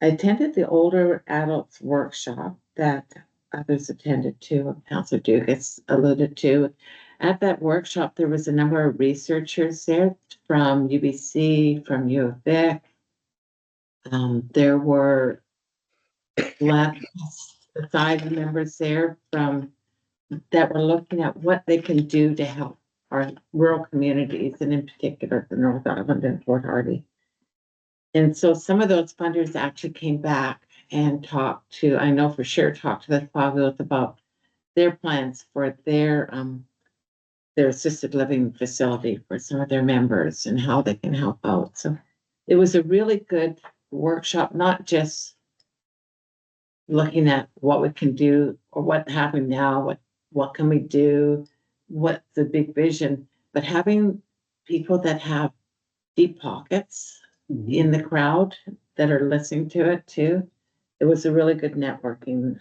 I attended the older adults workshop that others attended too, Councilor Dugas alluded to. At that workshop, there was a number of researchers there from UBC, from U of Vic. There were Land Society members there that were looking at what they can do to help our rural communities, and in particular the North Island and Port Hardy. And so some of those funders actually came back and I know for sure, talked to the Fabulous about their plans for their assisted living facility for some of their members and how they can help out. So it was a really good workshop, not just looking at what we can do or what's happening now, what can we do, what's the big vision, but having people that have deep pockets Mhm. in the crowd that are listening to it too. It was a really good networking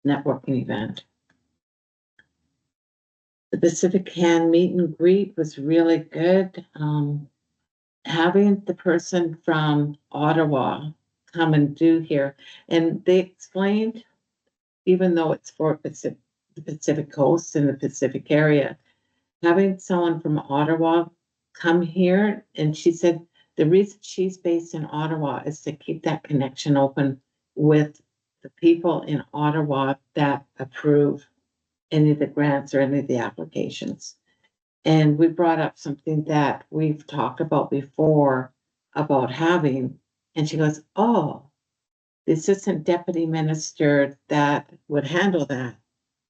event. The Pacific Can meet and greet was really good. Having the person from Ottawa come and do here, and they explained, even though it's for the Pacific Coast and the Pacific area, having someone from Ottawa come here, and she said the reason she's based in Ottawa is to keep that connection open with the people in Ottawa that approve any of the grants or any of the applications. And we brought up something that we've talked about before about having, and she goes, "Oh, the assistant deputy minister that would handle that,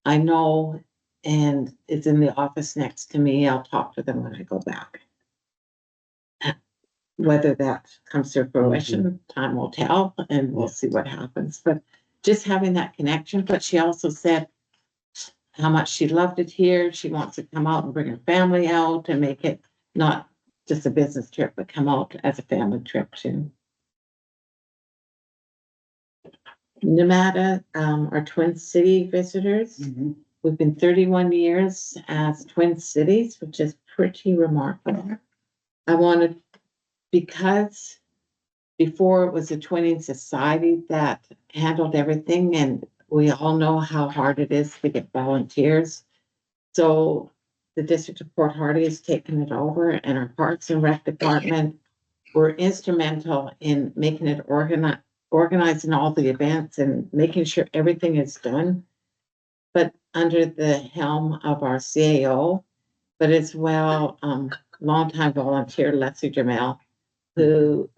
I know, and it's in the office next to me. I'll talk to them when I go back." Whether that comes to fruition, time will tell, and we'll see what happens. But just having that connection. But she also said how much she loved it here. She wants to come out and bring her family out and make it not just a business trip, but come out as a family trip too. Nevada, our Twin City visitors. Mhm. We've been 31 years as Twin Cities, which is pretty remarkable. I wanted, because before it was a twinning society that handled everything, and we all know how hard it is to get volunteers. So the District of Port Hardy has taken it over, and our Parks and Rec Department were instrumental in making it organizing all the events and making sure everything is done, but under the helm of our CAO, but as well, longtime volunteer Leslie Jamel, who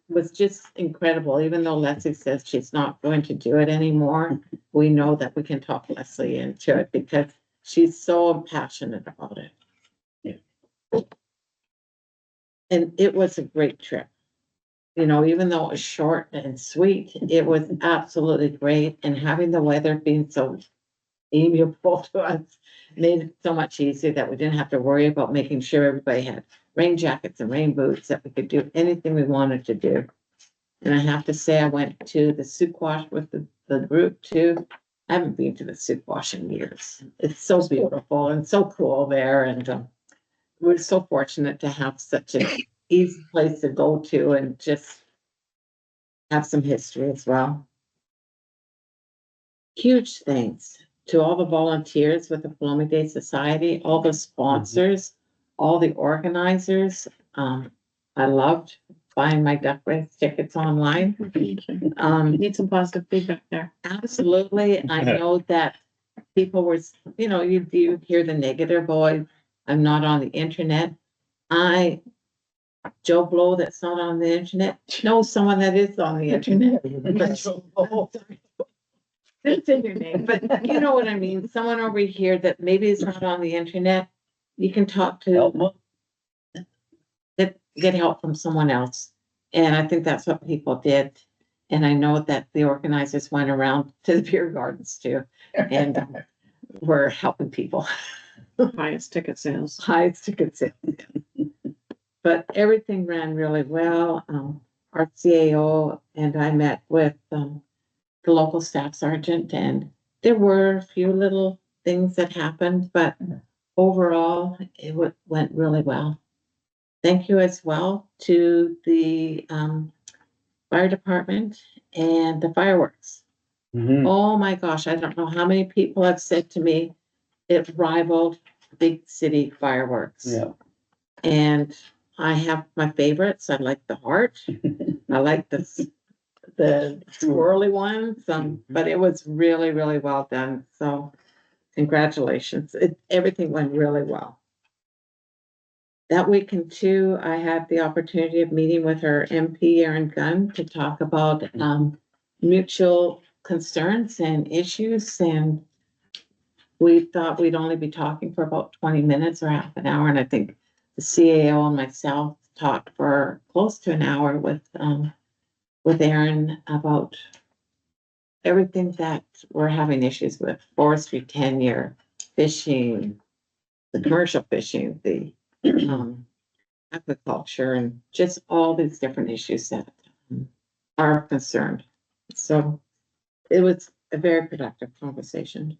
was just incredible. Even though Leslie says she's not going to do it anymore, we know that we can talk Leslie into it because she's so passionate about it. Yeah. And it was a great trip. You know, even though it was short and sweet, it was absolutely great. And having the weather being so amiable to us made it so much easier that we didn't have to worry about making sure everybody had rain jackets and rain boots, that we could do anything we wanted to do. And I have to say, I went to the Suquash with the group too. I haven't been to the Suquash in years. It's so beautiful and so cool there. And we're so fortunate to have such an easy place to go to and just have some history as well. Huge thanks to all the volunteers with the Paloma Day Society, all the sponsors, all the organizers. I loved buying my duck race tickets online. Need some positive feedback there. Absolutely. I know that people were, you hear the negative voice. I'm not on the internet. Joe Blow that's not on the internet, knows someone that is on the internet. Didn't say your name, but you know what I mean. Someone over here that maybe is not on the internet, you can talk Help to, that get help from someone else. And I think that's what people did. And I know that the organizers went around to the beer gardens too, and were helping people. Highest ticket sales. Highest ticket sales. But everything ran really well. Our CAO and I met with the local staff sergeant, and there were a few little things that happened, but overall it went really well. Thank you as well to the fire department and the fireworks. Mhm. Oh my gosh, I don't know how many people have said to me it rivaled big city fireworks. Yeah. And I have my favorites. I like the heart. I like the swirly ones. But it was really, really well done. So congratulations. Everything went really well. That weekend too, I had the opportunity of meeting with our MP, Aaron Gunn, to talk about mutual concerns and issues. And we thought we'd only be talking for about 20 minutes or half an hour. And I think the CAO and myself talked for close to an hour with Aaron about everything that we're having issues with: forestry tenure, fishing, the commercial fishing, the agriculture, and just all these different issues that are concerned. So it was a very productive conversation.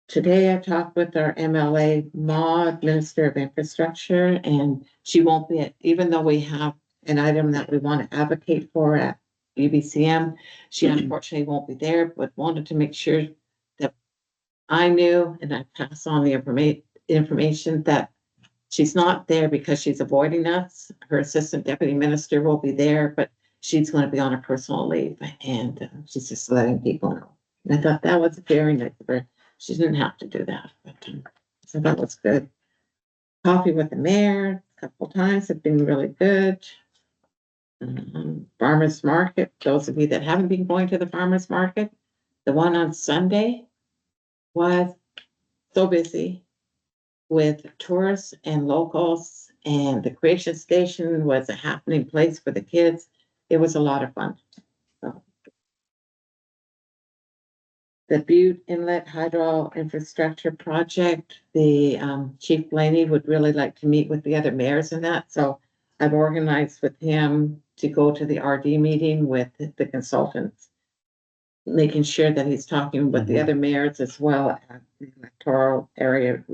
Today I talked with our MLA Maud, Minister of Infrastructure, and she won't be, even though we have an item that we want to advocate for at UBCM, she unfortunately won't be there, but wanted to make sure that I knew and I pass on the information that she's not there because she's avoiding us. Her assistant deputy minister will be there, but she's going to be on a personal leave, and she's just letting people know. And I thought that was very nice of her. She didn't have to do that, but so that was good. Coffee with the mayor a couple times have been really good. Farmers market, those of you that haven't been going to the farmers market, the one on Sunday was so busy with tourists and locals, and the creation station was a happening place for the kids. It was a lot of fun. So. The Butte Inlet Hydro Infrastructure Project, the Chief Blaney would really like to meet with the other mayors in that. So I've organized with him to go to the RD meeting with the consultants, making sure that he's talking with the other mayors as well as the electoral area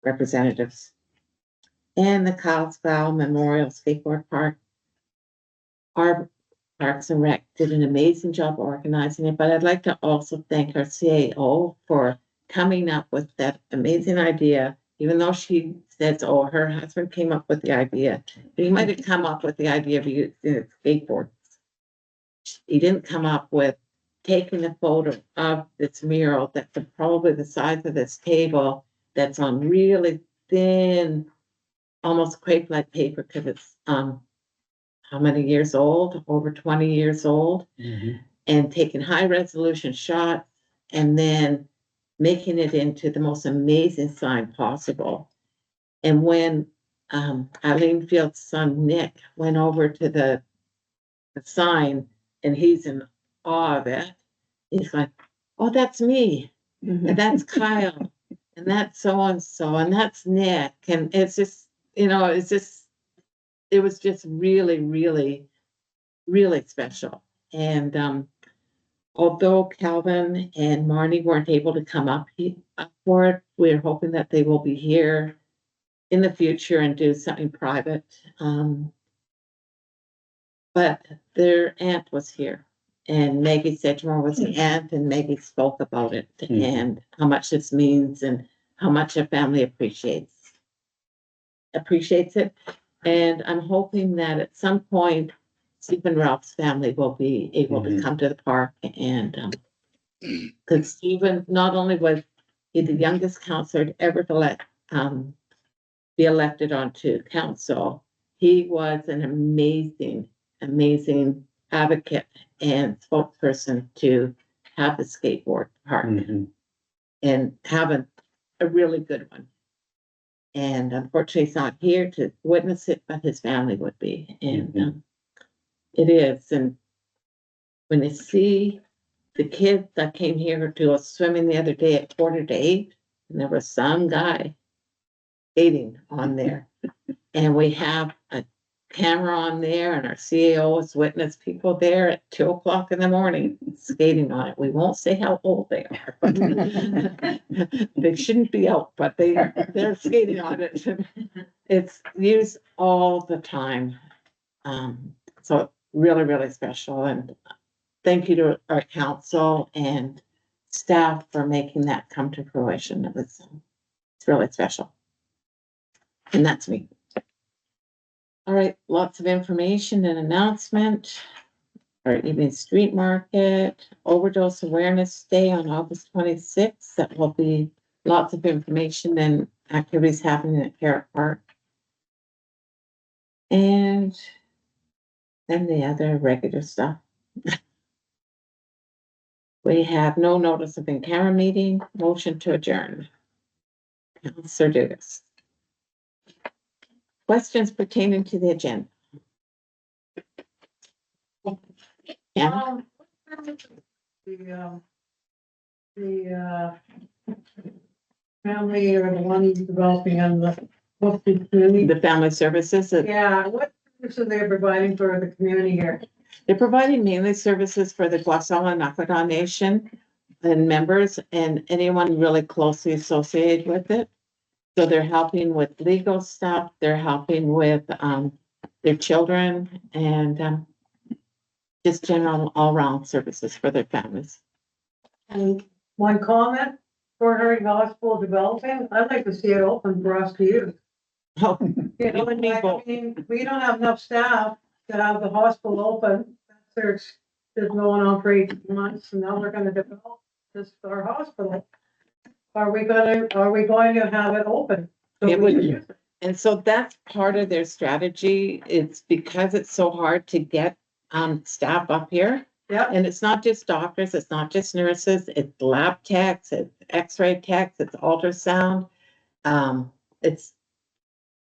representatives. And the Kyle Memorial Skateboard Park. Our Parks and Rec did an amazing job organizing it, but I'd like to also thank our CAO for coming up with that amazing idea, even though she says, oh, her husband came up with the idea. He might have come up with the idea of using skateboards. He didn't come up with taking a photo of this mural that's probably the size of this table, that's on really thin, almost crepe-like paper, because it's how many years old? Over 20 years old. And taking high resolution shots and then making it into the most amazing sign possible. And when Eileen Field's son Nick went over to the sign and he's in awe of it, he's like, oh, that's me. And that's Kyle. And that's so-and-so. And that's Nick. And it's just, it was just really, really, really special. And although Calvin and Marnie weren't able to come up for it, we're hoping that they will be here in the future and do something private. But their aunt was here, and Maggie Sedgmore was the aunt, and Maggie spoke about it and how much this means and how much a family appreciates it. And I'm hoping that at some point, Stephen Ralph's family will be able to Mhm. come to the park and, because Stephen, not only was he the youngest counselor to ever be elected onto council, he was an amazing advocate and spokesperson to have the skateboard park Mhm. and have a really good one. And unfortunately, he's not here to witness it, but his family would be. And it is. And when you see the kids that came here to go swimming the other day at 7:45, and there was some guy skating on there. And we have a camera on there, and our CAO has witnessed people there at 2 o'clock in the morning skating on it. We won't say how old they are, but they shouldn't be out, but they're skating on it. It's used all the time. So really, really special. And thank you to our council and staff for making that come to fruition. It's really special. And that's me. All right, lots of information and announcement. Our evening street market, overdose awareness day on August 26th. That will be lots of information and activities happening at Carrot Park. And then the other regular stuff. We have no notice of in-camera meeting, motion to adjourn. Counselor Dugas. Questions pertaining to the agenda? Yeah, The family or the one developing on the Western community. the family services, Yeah, what services are they providing for the community here? they're providing mainly services for the Guasala Nakota Nation and members and anyone really closely associated with it. So they're helping with legal stuff, they're helping with their children and just general all-round services for their families. And one comment, for Harding Hospital developing, I'd like to see it open for us to use. Oh, You know, You and me like, both. I mean, we don't have enough staff to have the hospital open. There's going on for 18 months and now we're gonna develop this, our hospital. Are we going to have it open? So It we would- can use it? And so that's part of their strategy. It's because it's so hard to get staff up here. Yep. And it's not just doctors, it's not just nurses, it's lab techs, it's x-ray techs, it's ultrasound. It's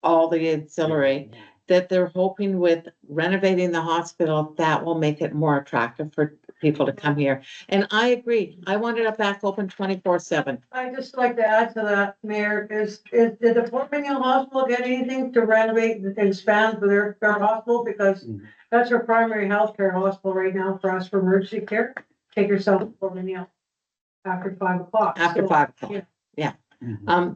all the ancillary that they're hoping with renovating the hospital, that will make it more attractive for people to come here. And I agree, I want it back open 24/7. I'd just like to add to that, Mayor, is did the Fort McNeil Hospital get anything to renovate and expand for their hospital? Because that's our primary healthcare hospital right now for us for emergency care. Take yourself to Fort McNeil after 5 o'clock. After So, 5 o'clock. yeah.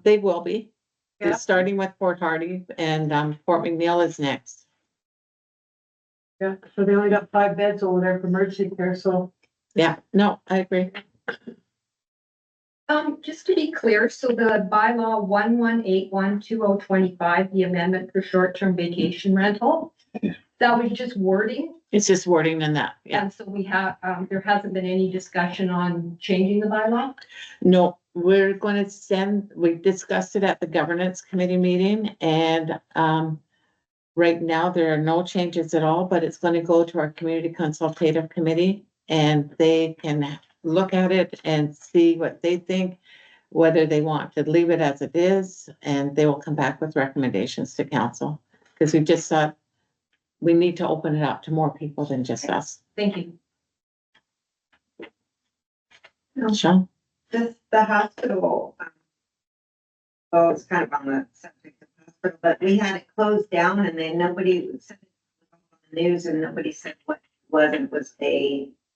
They will be. Yeah. They're starting with Fort Hardy and Fort McNeil is next. Yeah, so they only got 5 beds over there for emergency care, so. Yeah, no, I agree. Just to be clear, so the bylaw 11812025, the amendment for short-term vacation rental, that was just wording. It's just wording in that, yeah. And so we have, there hasn't been any discussion on changing the bylaw. No, we're going to we discussed it at the governance committee meeting and right now there are no changes at all, but it's going to go to our community consultative committee and they can look at it and see what they think, whether they want to leave it as it is, and they will come back with recommendations to council. Because we just thought we need to open it up to more people than just us. Thank you. Sean? Just the hospital. Oh, it's kind of on the subject of the hospital, but we had it closed down and then nobody said it was on the news and nobody said what it was. It was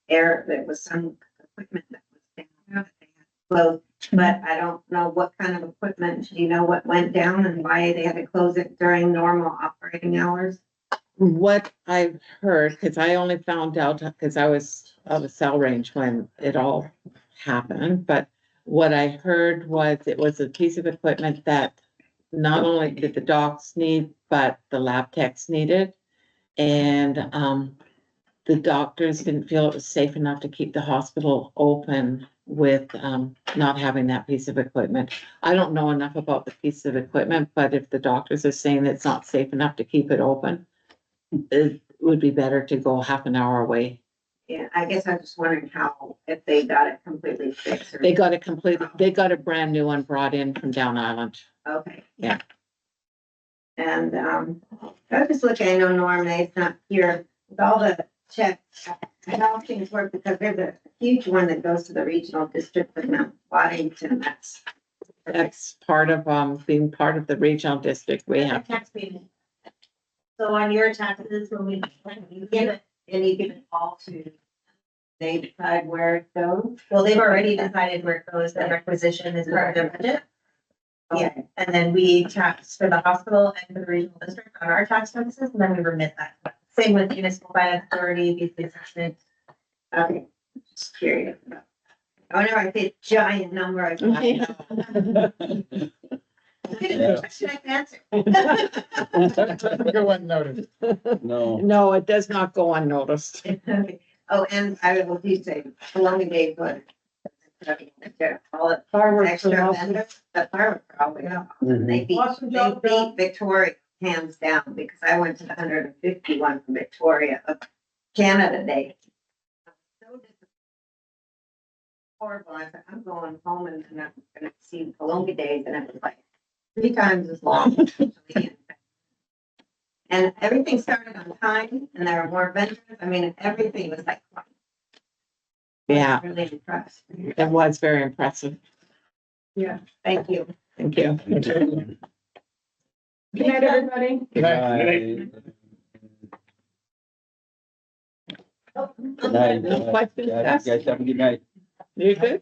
there was some equipment that was down that they had closed, but I don't know what kind of equipment. Do you know what went down and why they had to close it during normal operating hours? What I've heard, because I only found out because I was of a cell range when it all happened, but what I heard was it was a piece of equipment that not only did the docs need, but the lab techs needed. And, the doctors didn't feel it was safe enough to keep the hospital open with, not having that piece of equipment. I don't know enough about the piece of equipment, but if the doctors are saying it's not safe enough to keep it open, it would be better to go half an hour away. Yeah, I guess I'm just wondering how, if they got it completely fixed or. They got a brand new one brought in from Down Island. Okay. Yeah. And, I was just looking, I know Norm, it's not here, with all the checks, how things work, because there's a huge one that goes to the regional district of Mount Waddington, That's part of, being part of the regional district. We have, Tax payment. So on your taxes, when you give it, and you give it all to, they decide where it goes. well, they've already decided where it goes, the requisition is part of their budget. Yeah, and then we tax for the hospital and for the regional district on our tax services, and then we remit that. Same with municipal finance authority, the assessment. Okay, just curious. Whenever I see a giant number, I go, Yeah. question I can answer. Go unnoticed. No, no, it does not go unnoticed. Okay. Oh, and I will do say, Columbia Day, but all it Fireworks for the extra house. vendors, the fireworks are always up. Mhm. They beat, Awesome they job, beat Bill. Victoria hands down, because I went to the 151 from Victoria of Canada Day. So horrible, I said, I'm going home and I'm gonna see Columbia Days, and it was like 3 times as long. And everything started on time, and there were more vendors, I mean, everything was like. Yeah, Really impressed. it was very impressive. Thank you. Thank you. Good night, everybody. Good night. Good night. No questions Yeah, you asked? guys have a good night. You good?